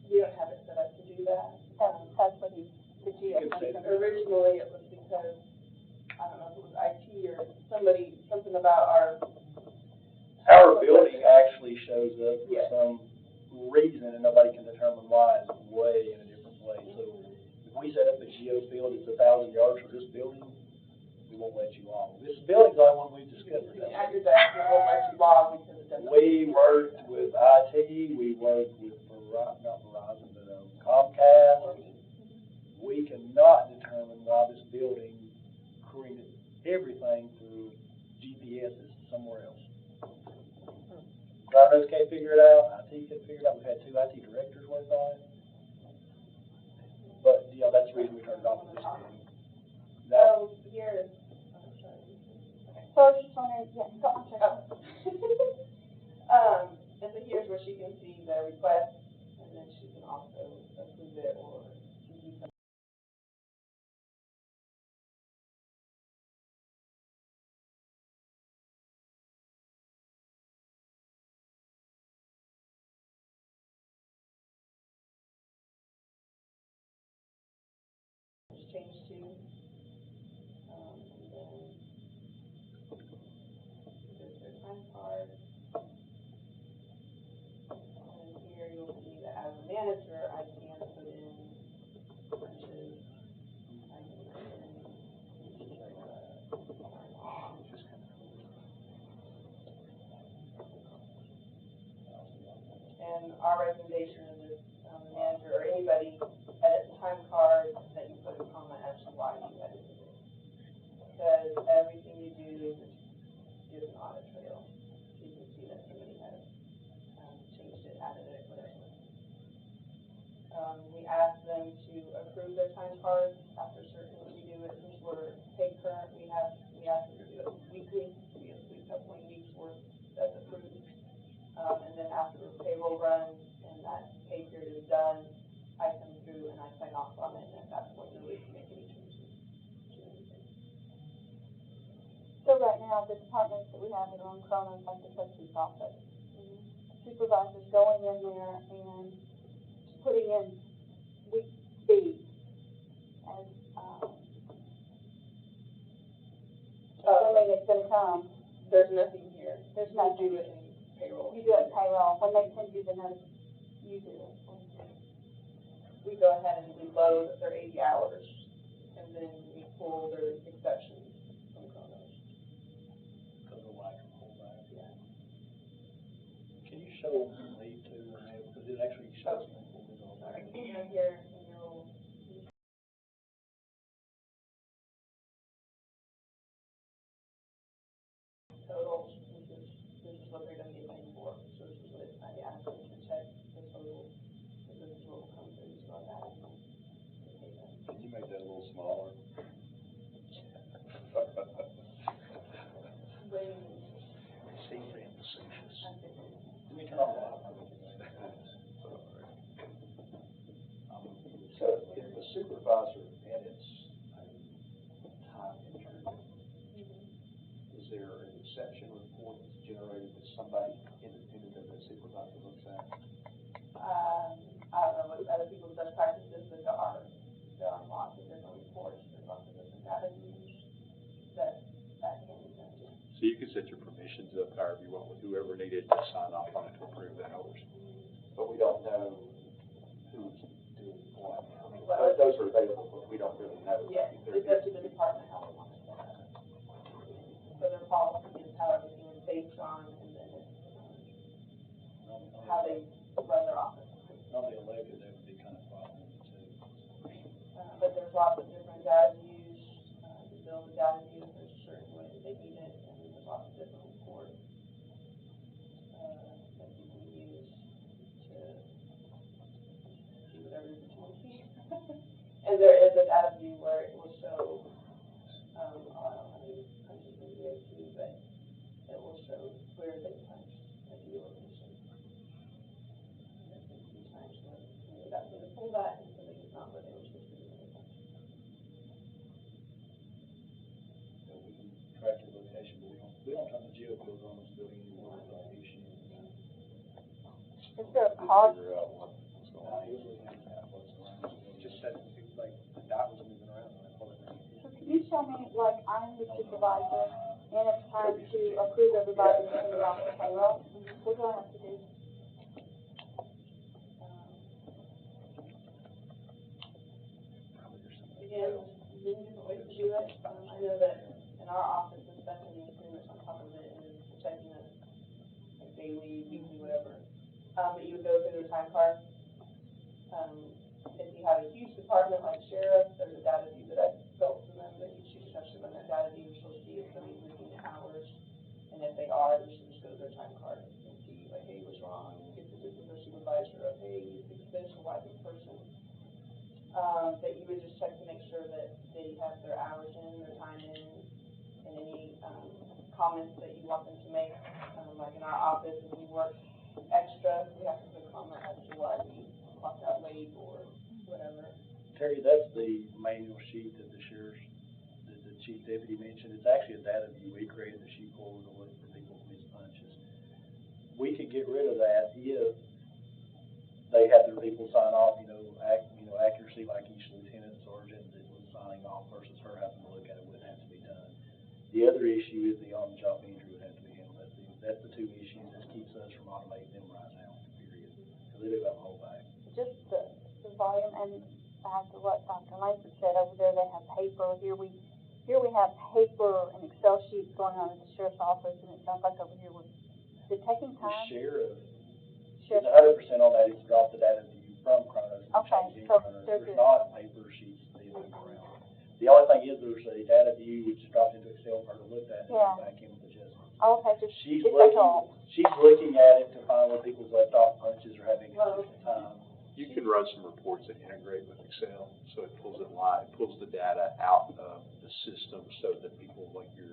We don't have it set up to do that. That's what the You can say that. Originally, it was because, I don't know if it was IT or something about Our building actually shows up for Yeah. some reason and nobody can determine why, it's way in a different place. So if we set up a geo field that's 1,000 yards from this building, we won't let you log. This building's the only one we've discovered. at your desk, it won't let you log because it doesn't. We worked with IT, we worked with not Verizon, but Comcast. We cannot determine why this building created everything through GPS somewhere else. Driver's can't figure it out, IT can't figure it out, we've had 2 IT directors work on it. But, you know, that's the reason we turned it off at this meeting. Now, So here's, So I was just wondering, yeah, go on, check. and so here's where she can see the request, and then she can also approve it or do something. Change to, and then there's their time card. And here you'll see that as a manager, I can put in punches, I can put in, and our recommendation is if, the manager or anybody edits time card, that you put a comment as to why you edited it. Because everything you do is an audit trail. You can see that somebody has, changed it, added it, whatever. We ask them to approve their time cards after certain, we do it, since we're pay current, we ask them to do it weekly, so we have 20 weeks worth that's approved. And then after payroll runs and that pay period is done, I come through and I sign off on it, and at that point, we can make any changes to anything. So right now, the departments that we have that are on Chronos, like the trustee's office, supervisors going in there and putting in week B as, assuming it's gonna come, There's nothing here. there's You nothing. do it in payroll. You do it in payroll, when they send you the notice, you do it. We go ahead and we load their 80 hours, and then we pull their exceptions from Chronos. because of lack of pullback. Yeah. Can you show them leave to, because it actually shows them. Alright, and here, and you'll. Total, this is what they're gonna get paid for, so this is what I asked them to check the total, so this is what will come through, so I've added them. Can you make that a little smaller? Seem being facetious. Let me turn on the light. So if the supervisor edits a time entry, is there an exception report that's generated that somebody independent of the supervisor looks at? I don't know what other people's best practices, but there are lots of different reports, there's lots of different data used that can be done. So you can set your permissions up however you want with whoever needed to sign off on it to approve the hours. But we don't know It's up to the department how they want to set up. So their policy is how everything is based on, and then it's how they run their office. On the elected, that would be kind of problem too. But there's lots of different data views, to build the data views, there's a certain way that they need it, and there's lots of different reports, that people use to see whatever you want to see. And there is a data view where it will show, I don't know how many punches in the too, but it will show where they punched at the location. Sometimes they got to pull that, and so they just not where they were supposed to be when they punched. So we can track the location, but we don't turn the geocodes on this building anymore with our issue. Is there a cost? Figure out what's going on. Usually hands out what's around the building. Just said, like, the dot was moving around when I pulled it. So can you tell me, like, I'm the supervisor, and it's time to approve everybody and send it off to payroll? What do I have to do? Again, many different ways to do it. I know that in our office, and Stephanie is pretty much on top of it, and is checking it like daily, weekly, whatever. But you would go through their time card. If you have a huge department like sheriff, there's a data view that I built for them that you should just actually run that data view, you're supposed to see if somebody's missing the hours. And if they are, you should just go to their time card and see, like, hey, what's wrong? Get the different supervisor of, hey, he's the extension, why this person? That you would just check to make sure that they have their hours in, their time in, and any, comments that you want them to make. Like in our office, if we work extra, we have to put a comment as to why we clocked out late or whatever. Terry, that's the manual sheet that the sheriff's, that the chief deputy mentioned. It's actually a data view. We created the sheet for the list of people's missed punches. We could get rid of that if they had their people sign off, accuracy, like each lieutenant sergeant that was signing off versus her having to look at it wouldn't have to be done. The other issue is the on-the-job injury would have to be handled. That's the two issues that keeps us from automating them right now, period. Because they do have a whole bag. Just the volume, and back to what Dr. Langford said, over there they have paper, here we have paper and Excel sheets going on at the sheriff's office, and it sounds like over here is it taking The time? sheriff is 100% on that. It's dropped the data view from Chronos. Okay, so they're There's good. not paper sheets being moved around. The only thing is there's a data view which is dropped into Excel for her to look at and Yeah. back in with adjustments. Okay, She's it's like all. looking at it to find where people's left off punches or having consistent time. You can run some reports that integrate with Excel, so it pulls it live, pulls the data out of the system so that people like your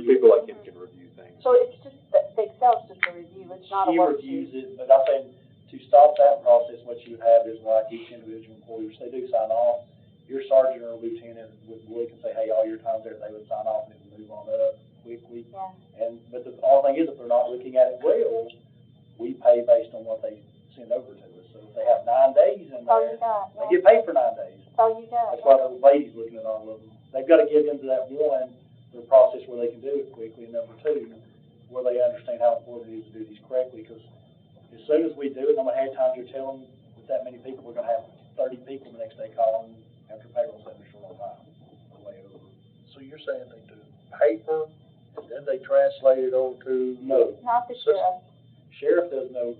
people like him can review things. So it's just, the Excel's just a review, it's not a She worksheet. reviews it, but I think to stop that process, what you would have is like each individual employee, which they do sign off, your sergeant or lieutenant would look and say, hey, all your time's there, they would sign off and it would move on up quickly. Yeah. But the only thing is, if they're not looking at it well, we pay based on what they send over to us. So if they have 9 days in there, they get paid for 9 days. So you got. That's why the lady's looking at all of them. They've got to get into that one, the process where they can do it quickly, and number two, where they understand how important it is to do these correctly, because as soon as we do it, no matter how many times you're telling with that many people, we're going to have 30 people the next day calling after payroll set a short on time, way over. So you're saying they do paper, and then they translate it over to? No. Not the sheriff. Sheriff does no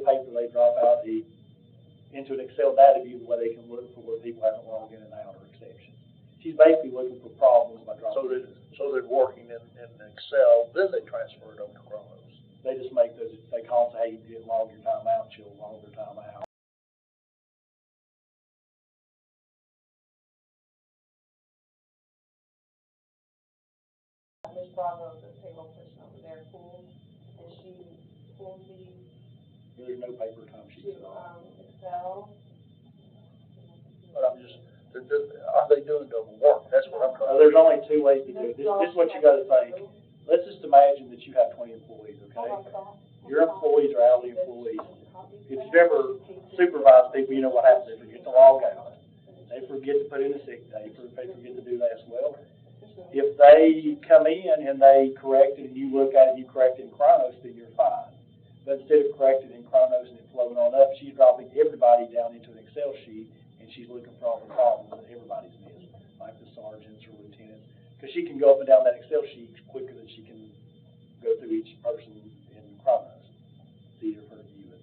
paper. They drop out into an Excel data view where they can look for where people haven't logged in and out or exceptions. She's basically looking for problems by dropping. So they're working in Excel, then they transfer it over to Chronos. They just make those, they call and say, hey, you didn't log your time out, she'll log their time out. Ms. Bravo, the payroll person over there, pulls, and she pulls these There's no paper time sheets to, at all. Excel. But I'm just, are they doing double work? That's what I'm trying to. There's only two ways to do it. This is what you gotta think. Let's just imagine that you have 20 employees, okay? Your employees are hourly employees. If you've ever supervised people, you know what happens. They forget to log out. They forget to put in a sick day. They forget to do that as well. If they come in and they correct it and you look at it and you correct it in Chronos, then you're fine. But instead of correcting in Chronos and it floating on up, she's dropping everybody down into an Excel sheet and she's looking for all the problems that everybody's missed. like the sergeants or lieutenants, because she can go up and down that Excel sheet quicker than she can go through each person in Chronos. It's easier for her to view it.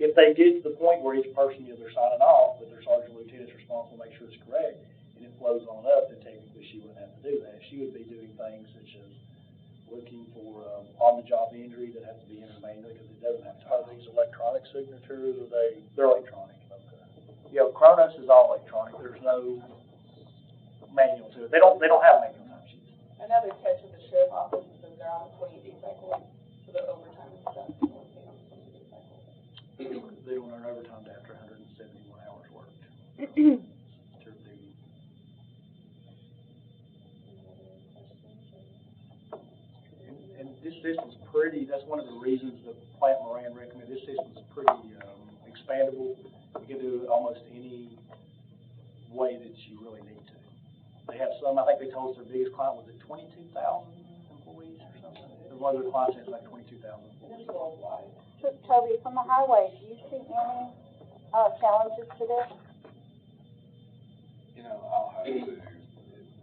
If they get to the point where each person, they're signing off, but their sergeant or lieutenant's responsible to make sure it's correct, and it flows on up, then technically she wouldn't have to do that. She would be doing things such as looking for on-the-job injury that has to be entered manually because it doesn't have to. Are these electronic signatures, or They're electronic. Okay. Yeah, Chronos is all electronic. There's no manual to it. They don't have manual time sheets. Another catch with the sheriff's office is that they're on a 20-day cycle, so the overtime is deducted on a 20-day cycle. They don't earn overtime after 171 hours worked. Tour duty. And this system's pretty, that's one of the reasons that Plant Moran recommended, this system's pretty expandable. You can do it almost any way that you really need to. They have some, I think they told us their biggest client was at 22,000 employees or something. One of their clients has like 22,000 employees. So, Toby, from the highway, do you see any, challenges to this? You know, I'll have to,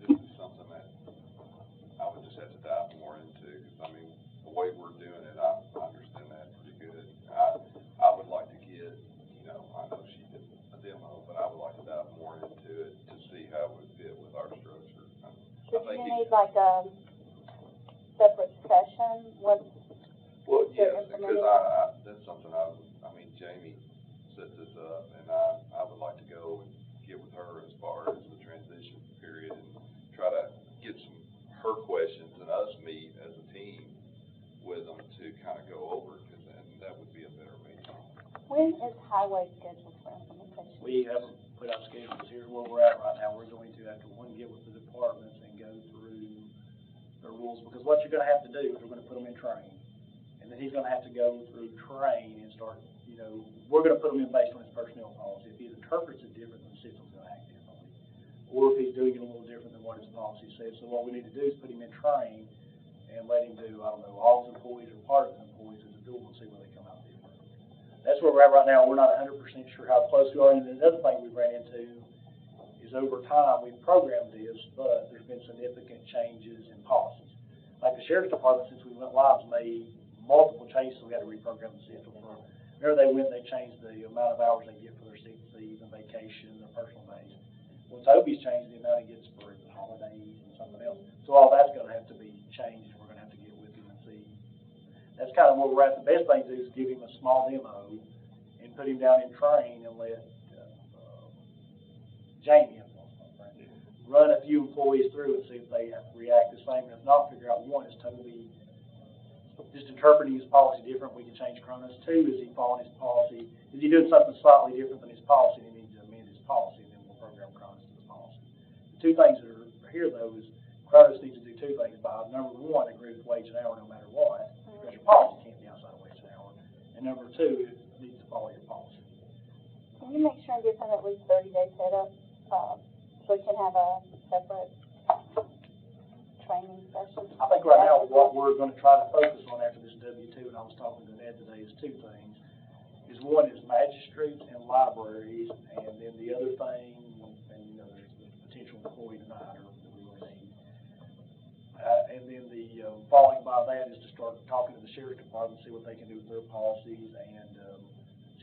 this is something that I would just have to dive more into, because I mean, the way we're doing it, I understand that pretty good. I would like to get, you know, I know she did a demo, but I would like to dive more into it to see how it would fit with our structure. So do you need like a separate session with? Well, yes, because that's something I mean, Jamie set this up, and I would like to go and get with her as far as the transition period and try to get her questions and us meet as a team with them to kind of go over, because then that would be a better meeting. When is highway scheduled for implementation? We haven't put out schedules. Here's where we're at right now. We're going to have to, one, get with the departments and go through the rules, because what you're going to have to do is we're going to put them in train. And then he's going to have to go through train and start, you know, we're going to put him in based on his personnel policy. If he interprets it different, then the system's going to act differently. Or if he's doing it a little different than what his policy says. So what we need to do is put him in train and let him do, I don't know, all his employees or part of his employees as a dual and see where they come out different. That's where we're at right now. We're not 100% sure how close we are. And then the other thing we ran into is over time we've programmed this, but there's been significant changes in policies. Like the sheriff's department, since we went live, made multiple changes, so we had to reprogram the system. Whenever they went, they changed the amount of hours they get for their sick leave and vacation, their personal days. Well, Toby's changed the amount he gets for holidays and something else. So all that's going to have to be changed, and we're going to have to get with him and see. That's kind of where we're at. The best thing to do is give him a small demo and put him down in train and let Jamie, run a few employees through and see if they react the same. And if not, figure out, one, is Toby just interpreting his policy different? We can change Chronos. Two, is he following his policy? Is he doing something slightly different than his policy? And he needs to amend his policy, and then we'll program Chronos to the policy. The two things that are here, though, is Chronos needs to do two things. By number one, agree with wage and hour no matter what, because your policy can't be outside of wage and hour. And number two, it needs to follow your policy. Can you make sure and give him at least 30 days setup, so he can have a separate training session? I think right now what we're going to try to focus on after this W-2, and I was talking to Ned today, is two things. Is one is magistrates and libraries, and then the other thing, and you know, there's the potential employee denier that we will need. And then the following by that is to start talking to the sheriff's department, see what they can do with their policies, and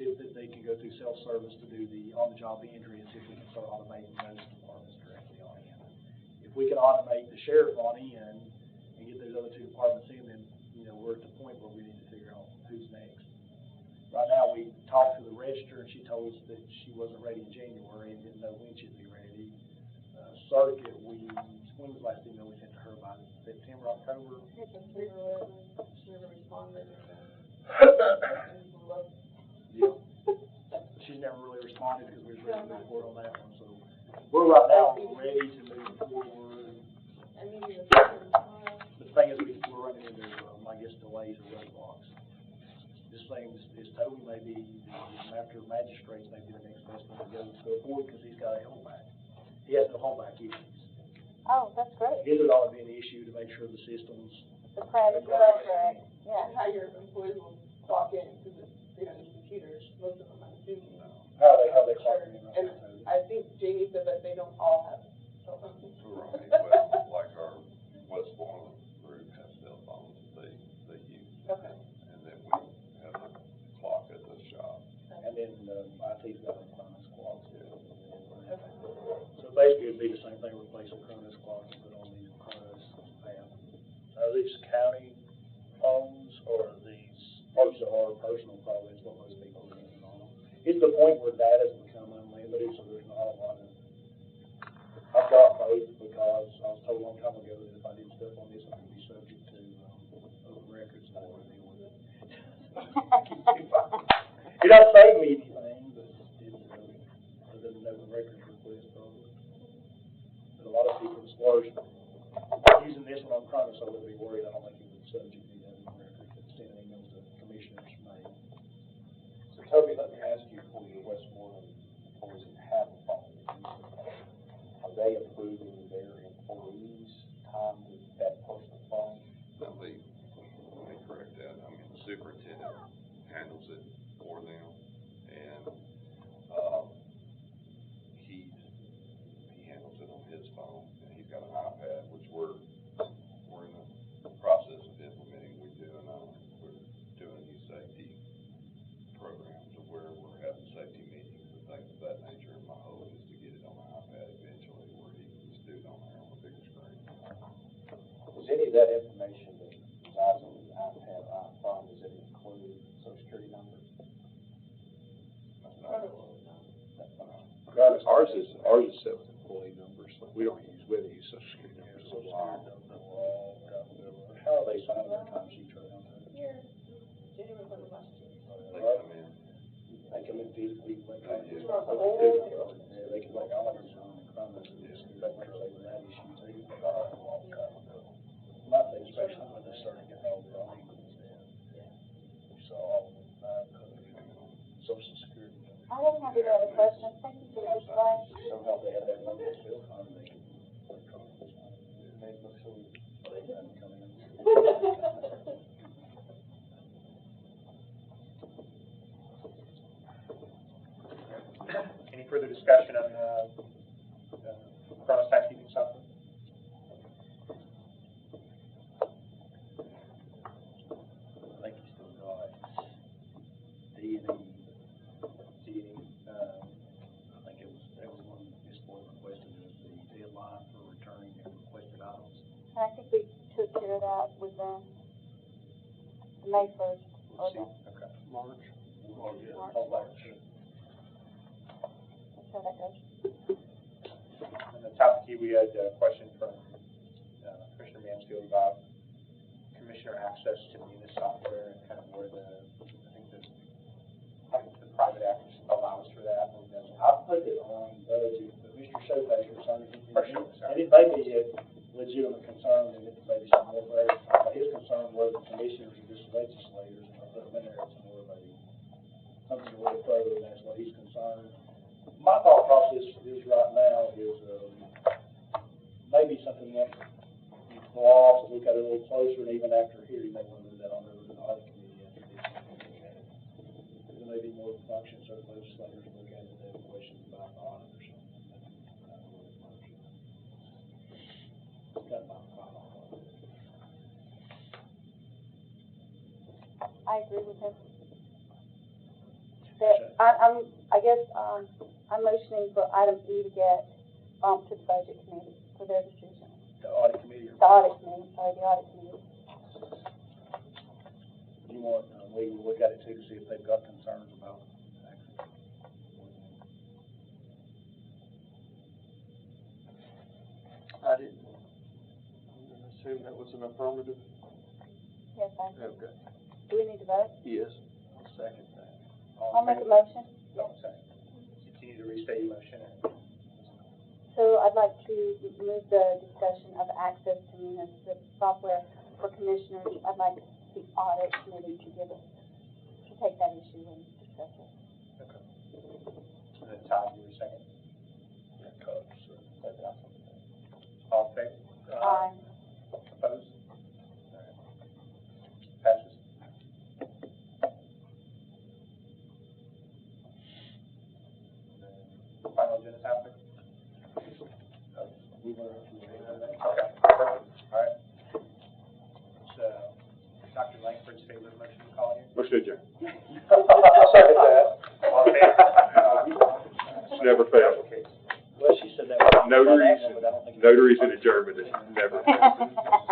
see if they can go through self-service to do the on-the-job injury, and see if we can start automating those departments directly on in. If we can automate the sheriff on in and get those other two departments in, then, you know, we're at the point where we need to figure out who's next. Right now, we talked to the register, and she told us that she wasn't ready in January and didn't know when she'd be ready. Circuit, when was the last email we sent to her by September, October? She never responded. Yeah. She's never really responded because we were ready to move forward on that one, so we're right now ready to move forward. The thing is, we're running into, I guess, delays or roadblocks. This thing is totally maybe, after magistrates, maybe the next best one to go forward, because he's got a holdback. He has no holdback issues. Oh, that's great. His would always be an issue to make sure the systems. The parameters are correct, yeah. And how your employees will clock in, because they don't use computers, most of them, I'm assuming. How they clock in. And I think Jamie said that they don't all have cell phones. IT's got them Cronus clocks. So basically, it'd be the same thing, replace the Cronus clock and put on these Cronus app. Are these county phones or are these? These are personal, probably, is what most people are using on them. It's the point where data's become unlimited, so there's not a lot of, I've got both because I was told a long time ago that if I did stuff on this, I would be subject to, open records, and I want to deal with it. It doesn't save me anything, but it's, other than open records request probably. But a lot of people splurge using this one on Chrome, so they'll be worried, I don't think it would subject me to open records, but sending emails to commissioners may. So Toby, let me ask you, for your Westmoreland employees that have a phone, are they approving their employees' time with that personal phone? Let me correct that. I mean, the superintendent handles it for them, and, he handles it on his phone, and he's got an iPad, which we're in the process of implementing. We're doing these safety programs of where we're having safety meetings and things of that nature, and my hope is to get it on the iPad eventually, where he can just do it on there on a bigger screen. Is any of that information that resides on the iPad, iPhone, does it include social security numbers? Ours is set with employee numbers, so we don't use social security numbers. How are they signing their time sheets right now? Here, January for the last year. They come in. They come in physically, like, Yeah. they can, like, I'll have to sign in front of them, just make sure they were that issue too. My thing, especially when they're starting to get all wrong, we saw all social security. I don't have any other questions, thank you for the display. Somehow they had that number still on, they can. Make sure we They hadn't come in. Any further discussion on, Cronus timekeeping software? I think you still got D&E, I think that was one this board requested, was the deadline for returning and requested items. And I think we took care of that with, May 1st, or the, Okay. March. that's how that goes. On the top key, we had a question from, Commissioner Mansfield about commissioner access to Munis software and kind of where the private act allows for that. And then, I put it on budget, but Mr. Showpager, and it Sure. may be a legitimate concern, and it may be some more there. His concern was the commissioners are just legislators, and I put them in there, it's more of something a little further, and that's what he's concerned. My thought process is right now is, maybe something that the law to look at it a little closer, and even after here, you may want to move that on over to the audit committee after this. There may be more functions or legislators look at it, they have questions about the audit or something. Kind of my thought. I agree with him. I'm motioning for item E to get, to the budget committee for their decision. The audit committee. The audit committee, sorry, the audit committee. You want, we will look at it too to see if they've got concerns about access. I didn't assume that was an affirmative. Yes, I, Okay. do we need to vote? Yes. Second that. I'll make a motion. No, sorry. Continue to restate your motion. So I'd like to move the discussion of access to Munis, the software for commissioners. I'd like the audit committee to take that issue and discuss it. Okay. And then Todd, you were second. All in favor? Aye. Opposed? All right. Passes. And then final agenda topic? We were. Okay, perfect. All right. So, Dr. Langford's favorite motion to call here? Motion adjourned. I'll second that. All in favor? never failed. Well, she said that was. Notaries, but I don't think. notaries in Germany, never failed.